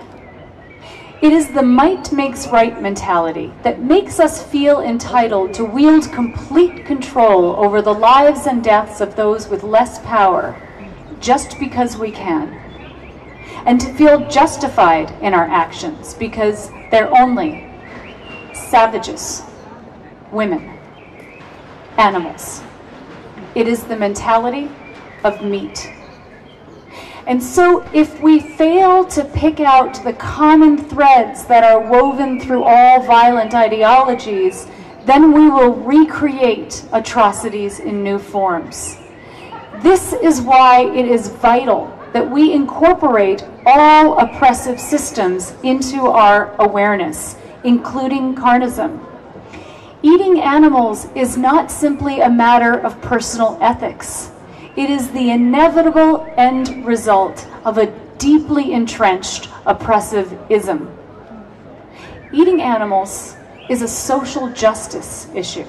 It is the might makes right mentality that makes us feel entitled to wield complete control over the lives and deaths of those with less power, just because we can. And to feel justified in our actions because they're only savages, women, animals. It is the mentality of meat. And so if we fail to pick out the common threads that are woven through all violent ideologies, then we will recreate atrocities in new forms. This is why it is vital that we incorporate all oppressive systems into our awareness, including carnism. Eating animals is not simply a matter of personal ethics. It is the inevitable end result of a deeply entrenched oppressive ism. Eating animals is a social justice issue.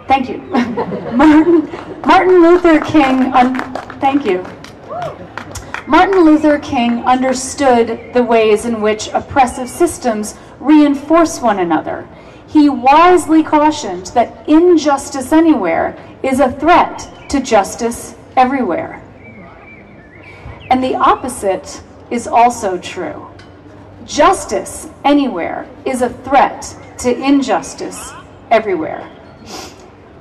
Thank you. Martin Luther King, thank you. Martin Luther King understood the ways in which oppressive systems reinforce one another. He wisely cautioned that injustice anywhere is a threat to justice everywhere. And the opposite is also true. Justice anywhere is a threat to injustice everywhere.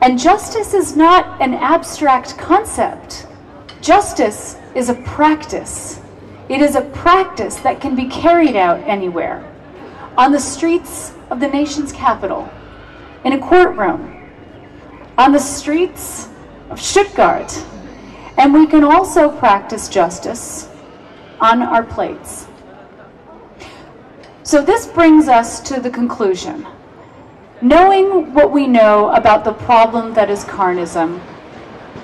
And justice is not an abstract concept. Justice is a practice. It is a practice that can be carried out anywhere. On the streets of the nation's capital, in a courtroom, on the streets of Stuttgart, and we can also practice justice on our plates. So this brings us to the conclusion. Knowing what we know about the problem that is carnism,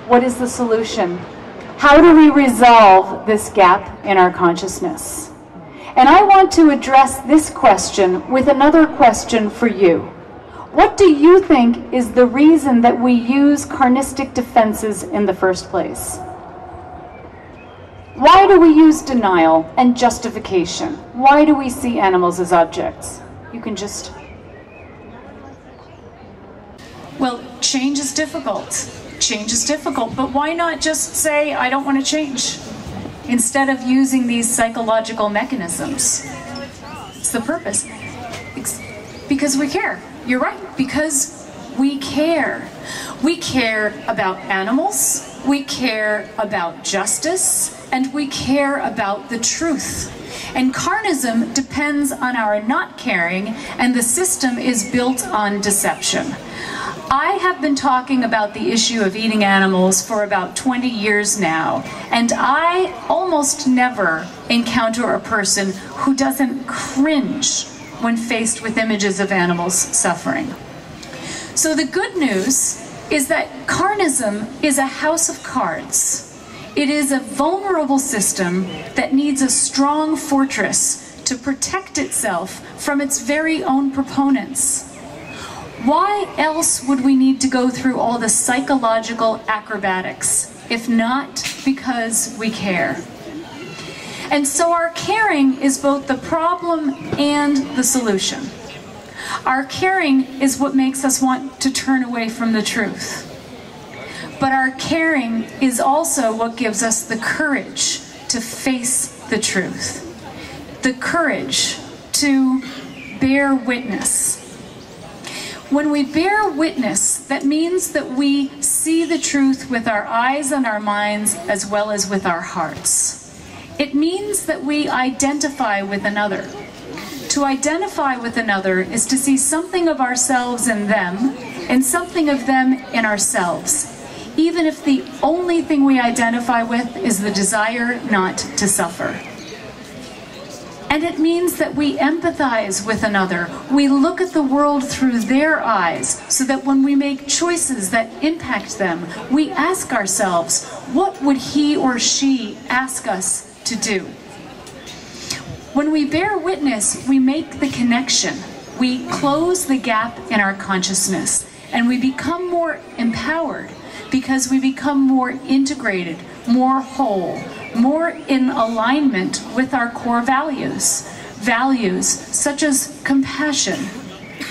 what is the solution? How do we resolve this gap in our consciousness? And I want to address this question with another question for you. What do you think is the reason that we use carnistic defenses in the first place? Why do we use denial and justification? Why do we see animals as objects? You can just... Well, change is difficult. Change is difficult, but why not just say, I don't want to change, instead of using these psychological mechanisms? It's the purpose. Because we care. You're right, because we care. We care about animals, we care about justice, and we care about the truth. And carnism depends on our not caring, and the system is built on deception. I have been talking about the issue of eating animals for about 20 years now, and I almost never encounter a person who doesn't cringe when faced with images of animals suffering. So the good news is that carnism is a house of cards. It is a vulnerable system that needs a strong fortress to protect itself from its very own proponents. Why else would we need to go through all the psychological acrobatics, if not because we care? And so our caring is both the problem and the solution. Our caring is what makes us want to turn away from the truth. But our caring is also what gives us the courage to face the truth, the courage to bear witness. When we bear witness, that means that we see the truth with our eyes and our minds as well as with our hearts. It means that we identify with another. To identify with another is to see something of ourselves in them and something of them in ourselves, even if the only thing we identify with is the desire not to suffer. And it means that we empathize with another. We look at the world through their eyes, so that when we make choices that impact them, we ask ourselves, what would he or she ask us to do? When we bear witness, we make the connection. We close the gap in our consciousness, and we become more empowered because we become more integrated, more whole, more in alignment with our core values. Values such as compassion,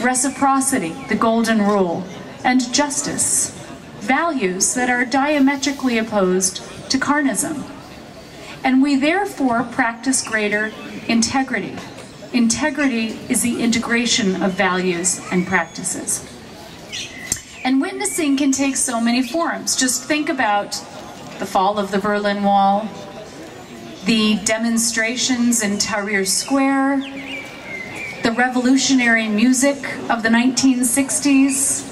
reciprocity, the golden rule, and justice. Values that are diametrically opposed to carnism. And we therefore practice greater integrity. Integrity is the integration of values and practices. And witnessing can take so many forms. Just think about the fall of the Berlin Wall, the demonstrations in Tahrir Square, the revolutionary music of the 1960s.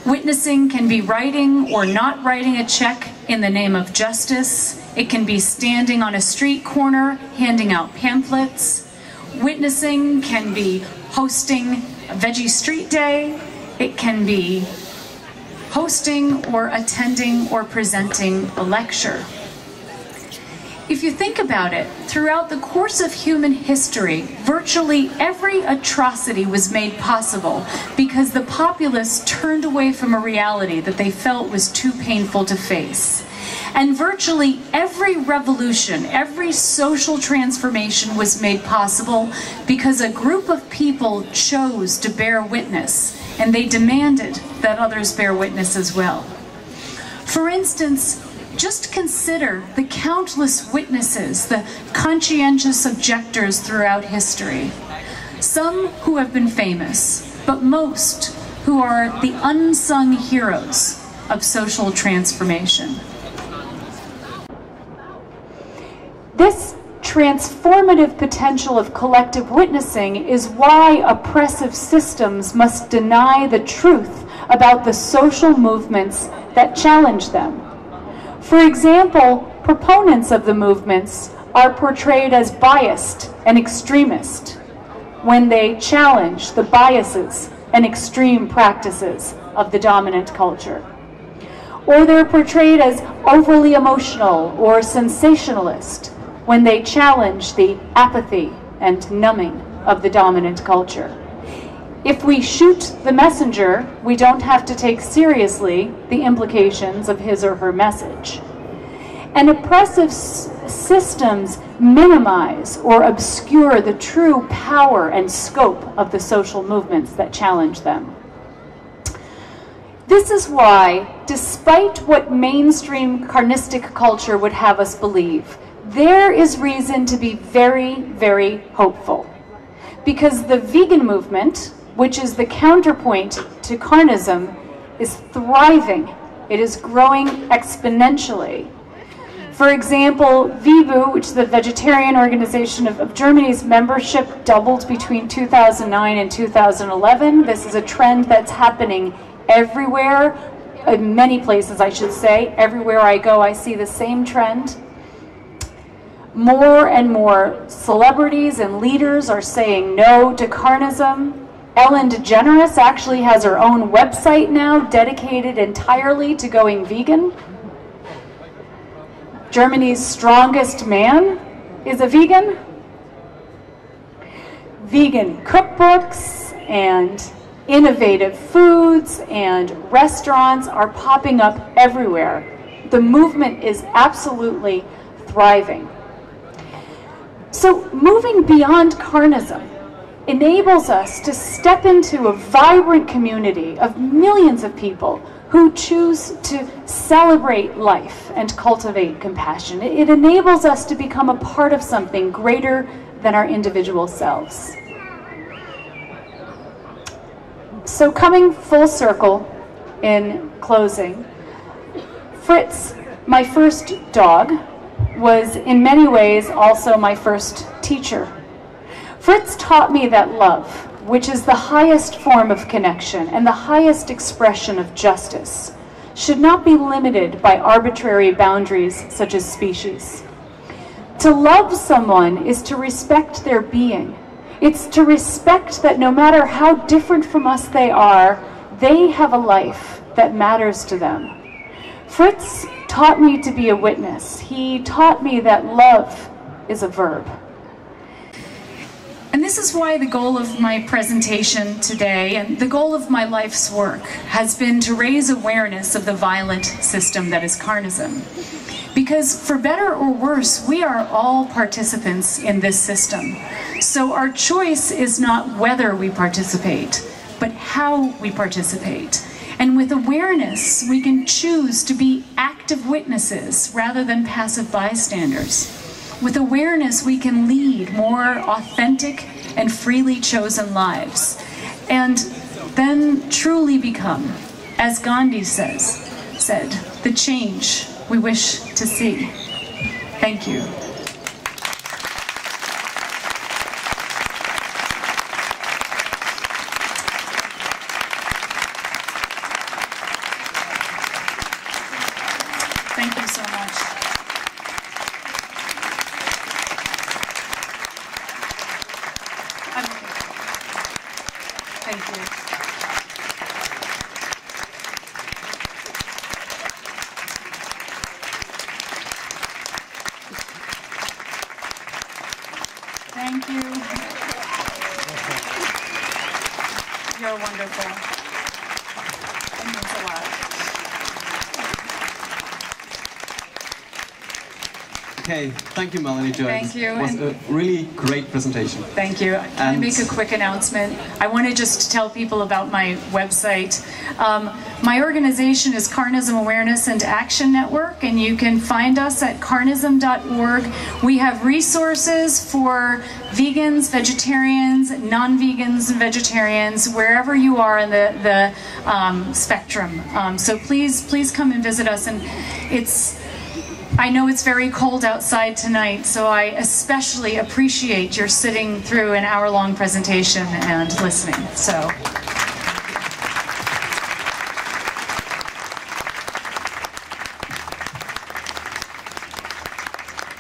Witnessing can be writing or not writing a check in the name of justice. It can be standing on a street corner, handing out pamphlets. Witnessing can be hosting a Veggie Street Day. It can be hosting or attending or presenting a lecture. If you think about it, throughout the course of human history, virtually every atrocity was made possible because the populace turned away from a reality that they felt was too painful to face. And virtually every revolution, every social transformation was made possible because a group of people chose to bear witness, and they demanded that others bear witness as well. For instance, just consider the countless witnesses, the conscientious objectors throughout history. Some who have been famous, but most who are the unsung heroes of social transformation. This transformative potential of collective witnessing is why oppressive systems must deny the truth about the social movements that challenge them. For example, proponents of the movements are portrayed as biased and extremist when they challenge the biases and extreme practices of the dominant culture. Or they're portrayed as overly emotional or sensationalist when they challenge the apathy and numbing of the dominant culture. If we shoot the messenger, we don't have to take seriously the implications of his or her message. And oppressive systems minimize or obscure the true power and scope of the social movements that challenge them. This is why, despite what mainstream carnistic culture would have us believe, there is reason to be very, very hopeful. Because the vegan movement, which is the counterpoint to carnism, is thriving. It is growing exponentially. For example, VIBU, which is the vegetarian organization of Germany's membership, doubled between 2009 and 2011. This is a trend that's happening everywhere, in many places I should say. Everywhere I go, I see the same trend. More and more celebrities and leaders are saying no to carnism. Ellen DeGeneres actually has her own website now dedicated entirely to going vegan. Germany's strongest man is a vegan. Vegan cookbooks and innovative foods and restaurants are popping up everywhere. The movement is absolutely thriving. So moving beyond carnism enables us to step into a vibrant community of millions of people who choose to celebrate life and cultivate compassion. It enables us to become a part of something greater than our individual selves. So coming full circle in closing, Fritz, my first dog, was in many ways also my first teacher. Fritz taught me that love, which is the highest form of connection and the highest expression of justice, should not be limited by arbitrary boundaries such as species. To love someone is to respect their being. It's to respect that no matter how different from us they are, they have a life that matters to them. Fritz taught me to be a witness. He taught me that love is a verb. And this is why the goal of my presentation today, and the goal of my life's work, has been to raise awareness of the violent system that is carnism. Because for better or worse, we are all participants in this system. So our choice is not whether we participate, but how we participate. And with awareness, we can choose to be active witnesses rather than passive bystanders. With awareness, we can lead more authentic and freely chosen lives, and then truly become, as Gandhi said, the change we wish to see. Thank you. Thank you so much. Thank you. Thank you. You're wonderful. It means a lot. Okay, thank you, Melanie Joy. Thank you. It was a really great presentation. Thank you. Can I make a quick announcement? I want to just tell people about my website. My organization is Carnism Awareness and Action Network, and you can find us at carnism.org. We have resources for vegans, vegetarians, non-vegans, and vegetarians, wherever you are in the spectrum. So please come and visit us. And I know it's very cold outside tonight, so I especially appreciate your sitting through an hour-long presentation and listening. So.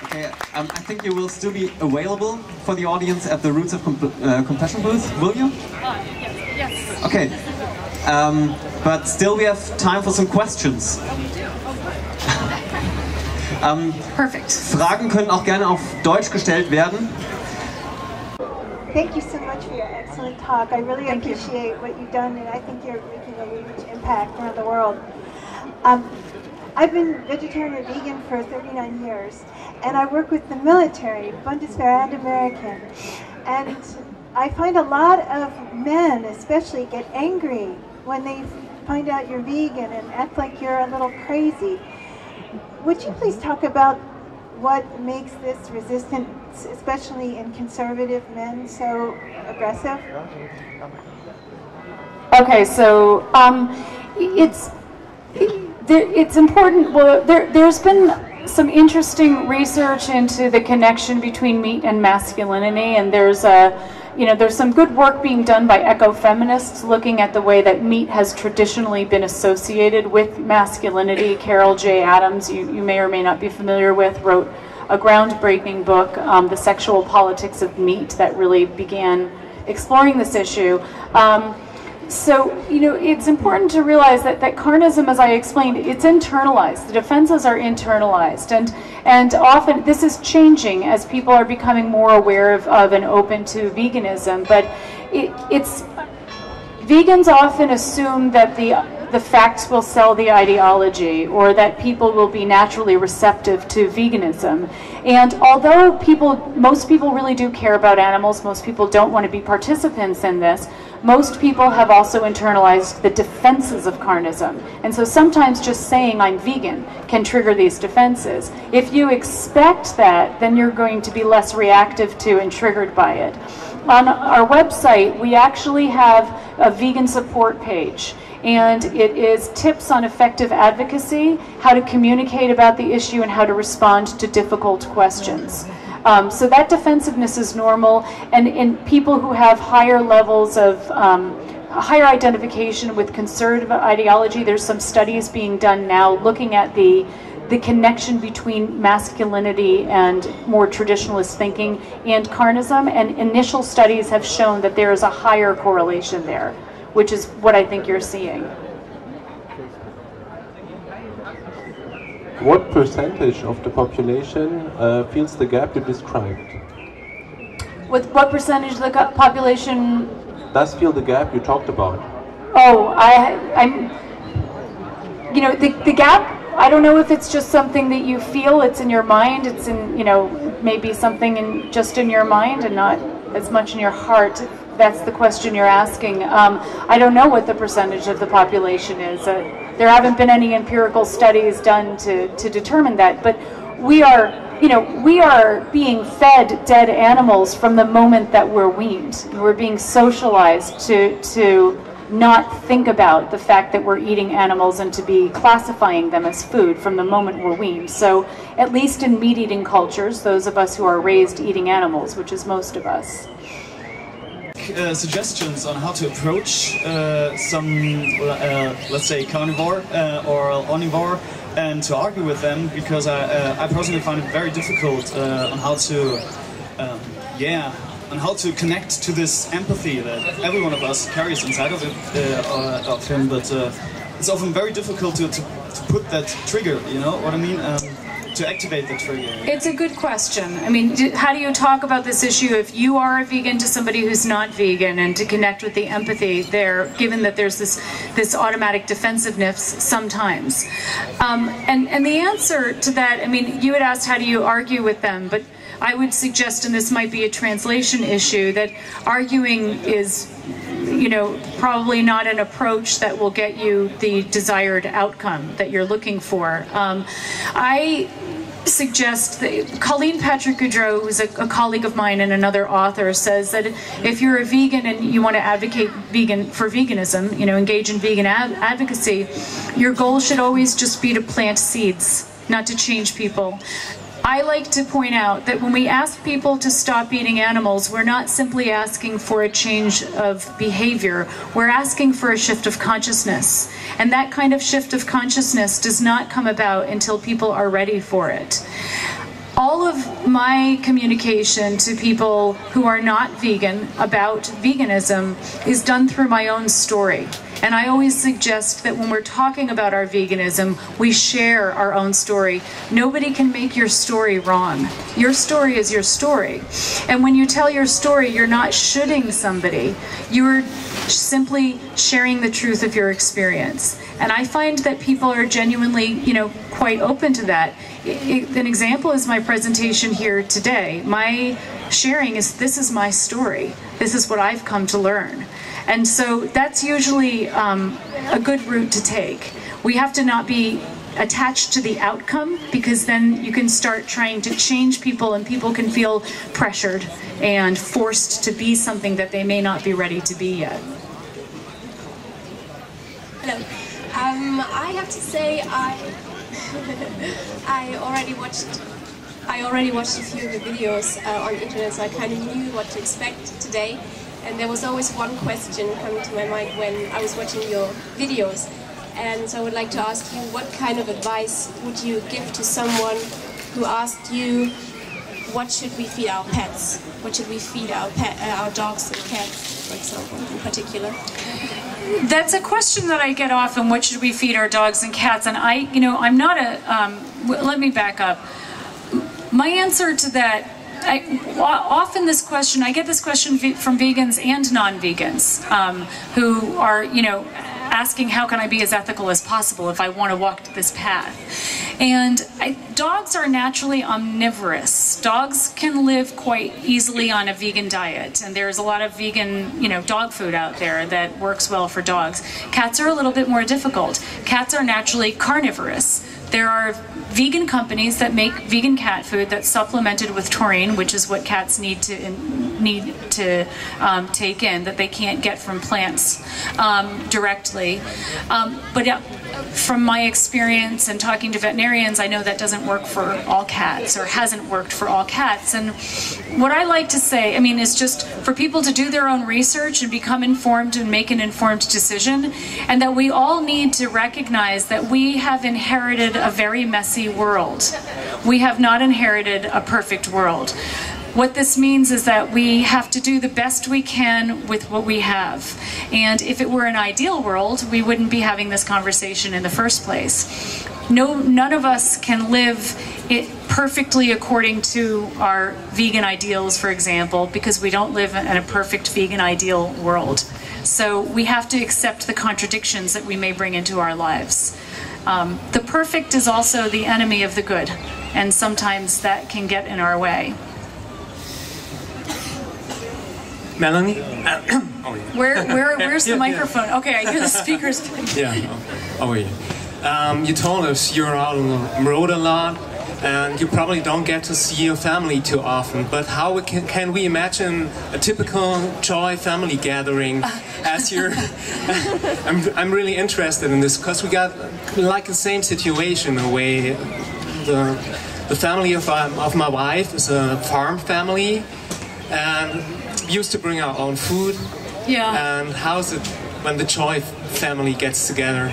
Okay, I think you will still be available for the audience at the Roots of Compassion booth, will you? Yes. Okay, but still we have time for some questions. Perfect. Fragen können auch gerne auf Deutsch gestellt werden. Thank you so much for your excellent talk. I really appreciate what you've done, and I think you're making a huge impact around the world. I've been vegetarian or vegan for 39 years, and I work with the military, Bundeswehr and American. And I find a lot of men especially get angry when they find out you're vegan and act like you're a little crazy. Would you please talk about what makes this resistance, especially in conservative men, so aggressive? Okay, so it's important. Well, there's been some interesting research into the connection between meat and masculinity, and there's some good work being done by ecofeminists looking at the way that meat has traditionally been associated with masculinity. Carol J. Adams, you may or may not be familiar with, wrote a groundbreaking book, The Sexual Politics of Meat, that really began exploring this issue. So, it's important to realize that carnism, as I explained, it's internalized. The defenses are internalized. And often this is changing as people are becoming more aware of and open to veganism. But vegans often assume that the facts will sell the ideology, or that people will be naturally receptive to veganism. And although most people really do care about animals, most people don't want to be participants in this, most people have also internalized the defenses of carnism. And so sometimes just saying I'm vegan can trigger these defenses. If you expect that, then you're going to be less reactive to and triggered by it. On our website, we actually have a vegan support page. And it is tips on effective advocacy, how to communicate about the issue, and how to respond to difficult questions. So that defensiveness is normal, and in people who have higher levels of higher identification with conservative ideology, there's some studies being done now looking at the the connection between masculinity and more traditionalist thinking and carnism, and initial studies have shown that there is a higher correlation there, which is what I think you're seeing. What percentage of the population feels the gap you described? With what percentage of the population does feel the gap you talked about? Oh, I'm, you know, the gap, I don't know if it's just something that you feel, it's in your mind, it's in, you know, maybe something just in your mind and not as much in your heart. That's the question you're asking. I don't know what the percentage of the population is. There haven't been any empirical studies done to determine that, but we are, you know, we are being fed dead animals from the moment that we're weaned. We're being socialized to not think about the fact that we're eating animals and to be classifying them as food from the moment we're weaned. So at least in meat-eating cultures, those of us who are raised eating animals, which is most of us. Suggestions on how to approach some, let's say, carnivore or omnivore, and to argue with them, because I personally find it very difficult on how to, on how to connect to this empathy that every one of us carries inside of him. But it's often very difficult to put that trigger. You know what I mean? To activate the trigger. It's a good question. I mean, how do you talk about this issue if you are a vegan to somebody who's not vegan, and to connect with the empathy there, given that there's this automatic defensiveness sometimes? And the answer to that, I mean, you had asked how do you argue with them, but I would suggest, and this might be a translation issue, that arguing is, you know, probably not an approach that will get you the desired outcome that you're looking for. I suggest that Colleen Patrick-Goudreau, who's a colleague of mine and another author, says that if you're a vegan and you want to advocate for veganism, you know, engage in vegan advocacy, your goal should always just be to plant seeds, not to change people. I like to point out that when we ask people to stop eating animals, we're not simply asking for a change of behavior, we're asking for a shift of consciousness. And that kind of shift of consciousness does not come about until people are ready for it. All of my communication to people who are not vegan about veganism is done through my own story. And I always suggest that when we're talking about our veganism, we share our own story. Nobody can make your story wrong. Your story is your story. And when you tell your story, you're not shoulding somebody. You're simply sharing the truth of your experience. And I find that people are genuinely, you know, quite open to that. An example is my presentation here today. My sharing is, this is my story. This is what I've come to learn. And so that's usually a good route to take. We have to not be attached to the outcome, because then you can start trying to change people and people can feel pressured and forced to be something that they may not be ready to be yet. Hello. I have to say I already watched a few of the videos on the internet, so I kind of knew what to expect today. And there was always one question coming to my mind when I was watching your videos. And so I would like to ask you, what kind of advice would you give to someone who asked you, what should we feed our pets? What should we feed our dogs and cats, for example, in particular? That's a question that I get often, what should we feed our dogs and cats? And I'm not a, let me back up. My answer to that, I get this question from vegans and non-vegans who are, asking how can I be as ethical as possible if I want to walk this path. And dogs are naturally omnivorous. Dogs can live quite easily on a vegan diet, and there's a lot of vegan, dog food out there that works well for dogs. Cats are a little bit more difficult. Cats are naturally carnivorous. There are vegan companies that make vegan cat food that's supplemented with taurine, which is what cats need to take in, that they can't get from plants directly. But from my experience and talking to veterinarians, I know that doesn't work for all cats, or hasn't worked for all cats. And what I like to say, I mean, is just for people to do their own research and become informed and make an informed decision, and that we all need to recognize that we have inherited a very messy world. We have not inherited a perfect world. What this means is that we have to do the best we can with what we have. And if it were an ideal world, we wouldn't be having this conversation in the first place. None of us can live it perfectly according to our vegan ideals, for example, because we don't live in a perfect vegan ideal world. So we have to accept the contradictions that we may bring into our lives. The perfect is also the enemy of the good, and sometimes that can get in our way. Melanie? Where's the microphone? Okay, I hear the speakers. Yeah, over here. You told us you're out on the road a lot, and you probably don't get to see your family too often, but how can we imagine a typical Joy family gathering as you're... I'm really interested in this, because we got like the same situation in a way. The family of my wife is a farm family, and used to bring our own food. Yeah. And how's it when the Joy family gets together?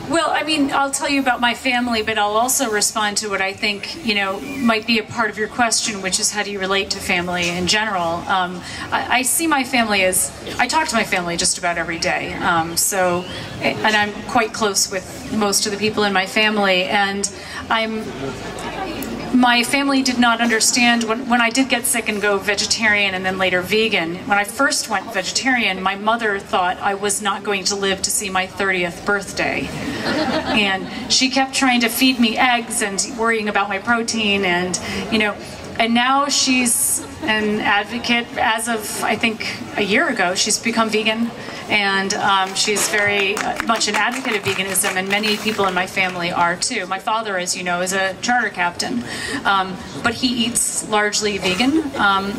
Well, I mean, I'll tell you about my family, but I'll also respond to what I think, you know, might be a part of your question, which is how do you relate to family in general. I see my family as, I talk to my family just about every day. And I'm quite close with most of the people in my family, and my family did not understand when I did get sick and go vegetarian and then later vegan. When I first went vegetarian, my mother thought I was not going to live to see my 30th birthday. And she kept trying to feed me eggs and worrying about my protein, and, you know, and now she's an advocate. As of, I think, a year ago, she's become vegan, and she's very much an advocate of veganism, and many people in my family are too. My father, as you know, is a charter captain, but he eats largely vegan.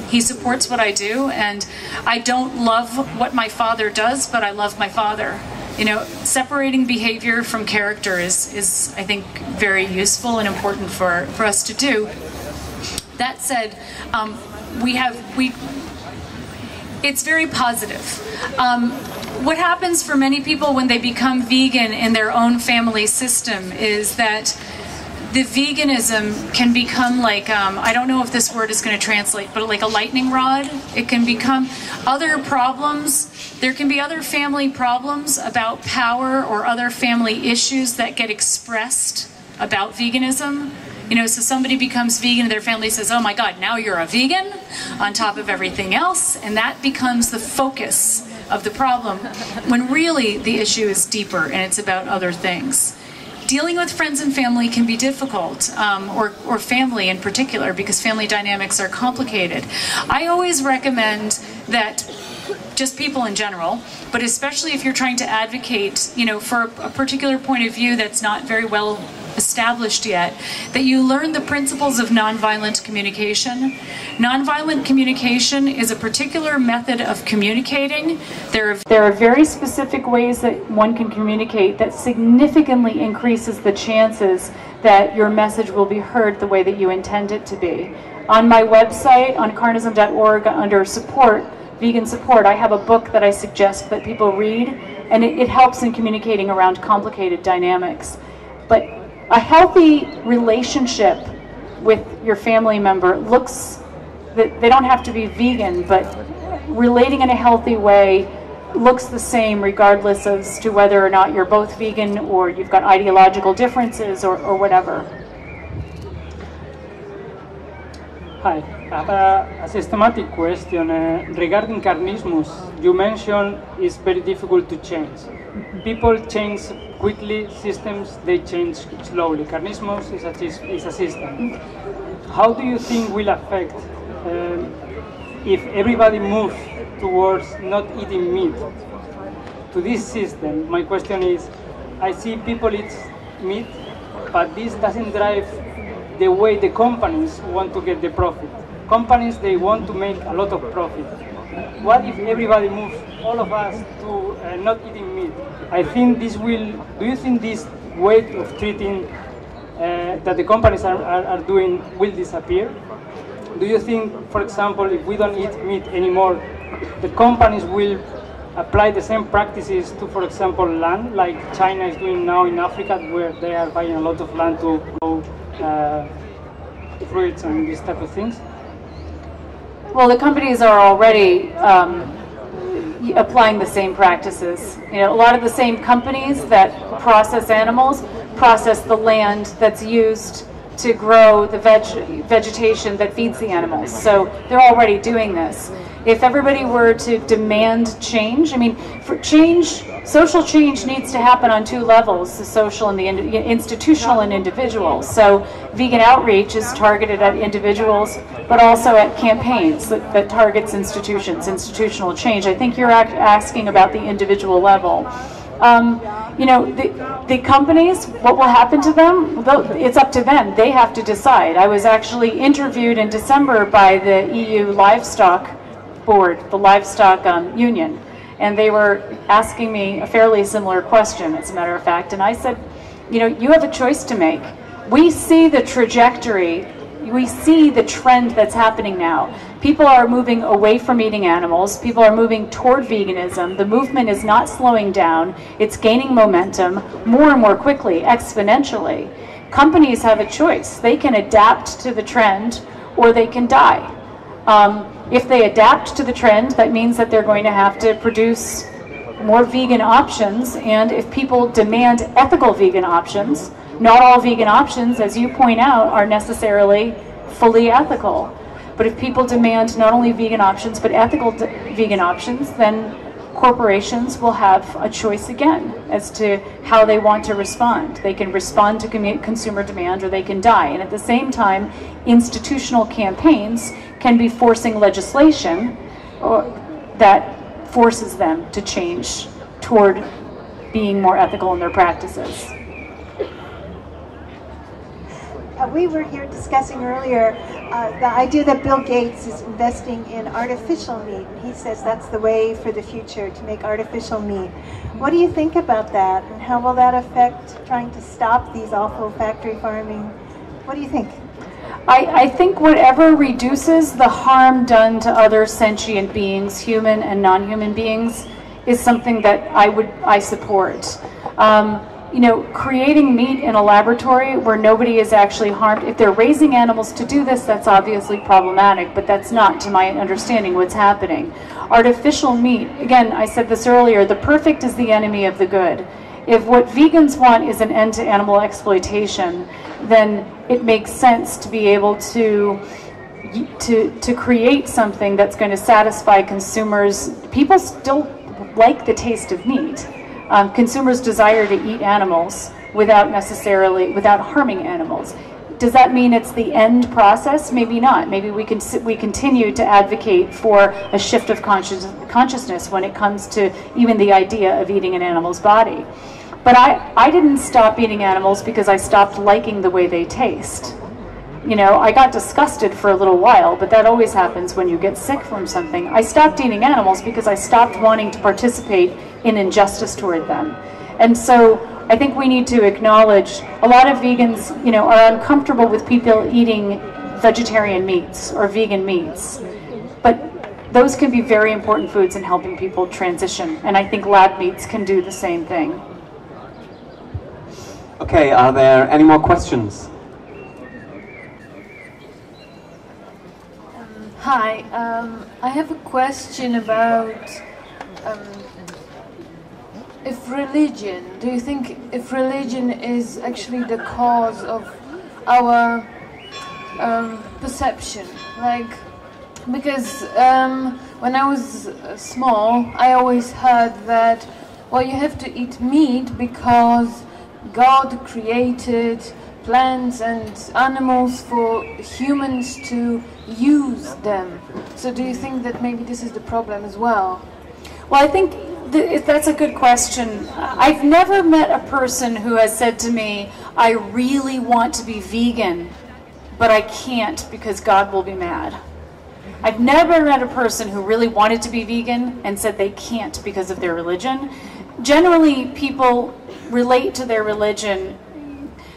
He supports what I do, and I don't love what my father does, but I love my father. You know, separating behavior from character is I think, very useful and important for us to do. That said, it's very positive. What happens for many people when they become vegan in their own family system is that the veganism can become like, I don't know if this word is going to translate, but like a lightning rod. It can become other problems. There can be other family problems about power or other family issues that get expressed about veganism. You know, so somebody becomes vegan and their family says, oh my God, now you're a vegan on top of everything else. And that becomes the focus of the problem, when really the issue is deeper and it's about other things. Dealing with friends and family can be difficult, or family in particular, because family dynamics are complicated. I always recommend that, just people in general, but especially if you're trying to advocate, you know, for a particular point of view that's not very well established yet, that you learn the principles of nonviolent communication. Nonviolent communication is a particular method of communicating. There are very specific ways that one can communicate that significantly increases the chances that your message will be heard the way that you intend it to be. On my website, on carnism.org, under support, vegan support, I have a book that I suggest that people read, and it helps in communicating around complicated dynamics. But a healthy relationship with your family member looks, that they don't have to be vegan, but relating in a healthy way looks the same regardless as to whether or not you're both vegan or you've got ideological differences or whatever. Hi, I have a systematic question regarding carnismus. You mentioned it's very difficult to change. People change quickly, systems they change slowly. Carnismus is a system. How do you think will affect if everybody moves towards not eating meat to this system? My question is, I see people eat meat, but this doesn't drive the way the companies want to get the profit. Companies, they want to make a lot of profit. what if everybody moves, all of us, to not eating meat? I think this will, do you think this way of treating that the companies are doing will disappear? Do you think, for example, if we don't eat meat anymore, the companies will apply the same practices to, for example, land, like China is doing now in Africa, where they are buying a lot of land to grow fruits and these type of things? Well, the companies are already applying the same practices. You know, a lot of the same companies that process animals process the land that's used to grow the vegetation that feeds the animals. So they're already doing this. If everybody were to demand change, I mean, for change, social change needs to happen on two levels, the social and the institutional and individual. So vegan outreach is targeted at individuals, but also at campaigns that targets institutions, institutional change. I think you're asking about the individual level. You know, the companies, what will happen to them? It's up to them. They have to decide. I was actually interviewed in December by the EU Livestock Board, the Livestock Union, and they were asking me a fairly similar question, as a matter of fact, and I said, you know, you have a choice to make. We see the trajectory, we see the trend that's happening now. People are moving away from eating animals. People are moving toward veganism. The movement is not slowing down. It's gaining momentum more and more quickly, exponentially. Companies have a choice. They can adapt to the trend or they can die. If they adapt to the trend, that means that they're going to have to produce more vegan options, and if people demand ethical vegan options, not all vegan options, as you point out, are necessarily fully ethical. But if people demand not only vegan options, but ethical vegan options, then corporations will have a choice again as to how they want to respond. They can respond to consumer demand or they can die. And at the same time, institutional campaigns can be forcing legislation that forces them to change toward being more ethical in their practices. We were here discussing earlier the idea that Bill Gates is investing in artificial meat. And he says that's the way for the future, to make artificial meat. What do you think about that? And how will that affect trying to stop these awful factory farming? What do you think? I think whatever reduces the harm done to other sentient beings, human and non-human beings, is something that I support. You know, creating meat in a laboratory where nobody is actually harmed, if they're raising animals to do this, that's obviously problematic, but that's not, to my understanding, what's happening. Artificial meat, again, I said this earlier, the perfect is the enemy of the good. If what vegans want is an end to animal exploitation, then it makes sense to be able to create something that's going to satisfy consumers. People still like the taste of meat. Consumers desire to eat animals without harming animals. Does that mean it's the end process? Maybe not. Maybe we continue to advocate for a shift of consciousness when it comes to even the idea of eating an animal's body. But I didn't stop eating animals because I stopped liking the way they taste. You know, I got disgusted for a little while, but that always happens when you get sick from something. I stopped eating animals because I stopped wanting to participate in injustice toward them. And so I think we need to acknowledge a lot of vegans, you know, are uncomfortable with people eating vegetarian meats or vegan meats. But those can be very important foods in helping people transition. And I think lab meats can do the same thing. Okay, are there any more questions? Hi, I have a question about if religion, do you think if religion is actually the cause of our perception? Like, because when I was small, I always heard that, well, you have to eat meat because God created plants and animals for humans to use them. So do you think that maybe this is the problem as well? Well, I think that's a good question. I've never met a person who has said to me, I really want to be vegan, but I can't because God will be mad. I've never met a person who really wanted to be vegan and said they can't because of their religion. Generally, people relate to their religion.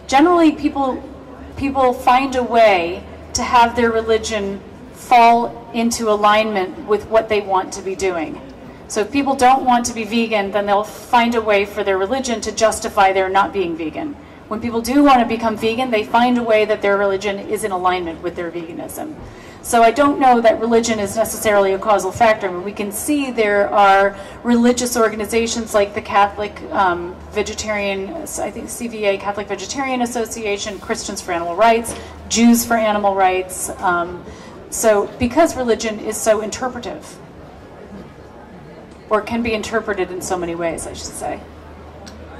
Generally, people find a way to have their religion fall into alignment with what they want to be doing. So if people don't want to be vegan, then they'll find a way for their religion to justify their not being vegan. When people do want to become vegan, they find a way that their religion is in alignment with their veganism. So I don't know that religion is necessarily a causal factor. I mean, we can see there are religious organizations like the Catholic Vegetarian, I think CVA, Catholic Vegetarian Association, Christians for Animal Rights, Jews for Animal Rights. So because religion is so interpretive, or can be interpreted in so many ways, I should say.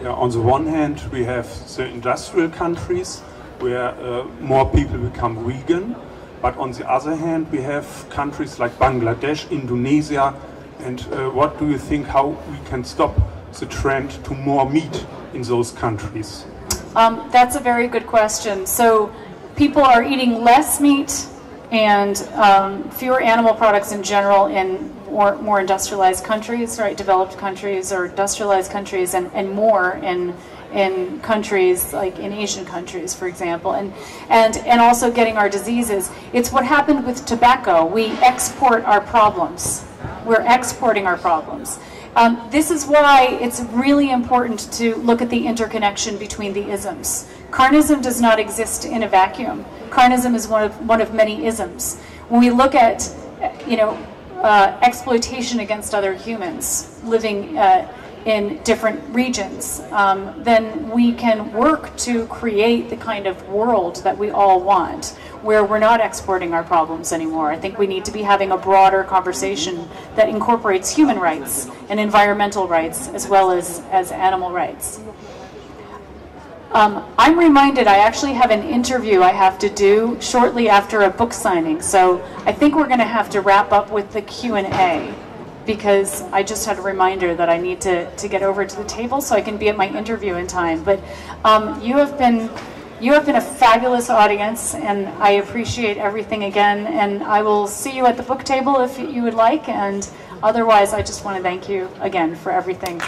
Yeah, on the one hand, we have the industrial countries where more people become vegan. But on the other hand, we have countries like Bangladesh, Indonesia, and what do you think how we can stop the trend to more meat in those countries? That's a very good question. So people are eating less meat and fewer animal products in general in more industrialized countries, right? Developed countries or industrialized countries, and more in countries like in Asian countries, for example, and also getting our diseases. It's what happened with tobacco. We export our problems. We're exporting our problems. This is why it's really important to look at the interconnection between the isms. Carnism does not exist in a vacuum. Carnism is one of many isms. When we look at, exploitation against other humans living in different regions, then we can work to create the kind of world that we all want, where we're not exporting our problems anymore. I think we need to be having a broader conversation that incorporates human rights and environmental rights as well as animal rights. I'm reminded I actually have an interview I have to do shortly after a book signing, so I think we're going to have to wrap up with the Q&A, because I just had a reminder that I need to get over to the table so I can be at my interview in time. But you have been a fabulous audience, and I appreciate everything again, and I will see you at the book table if you would like, and otherwise I just want to thank you again for everything.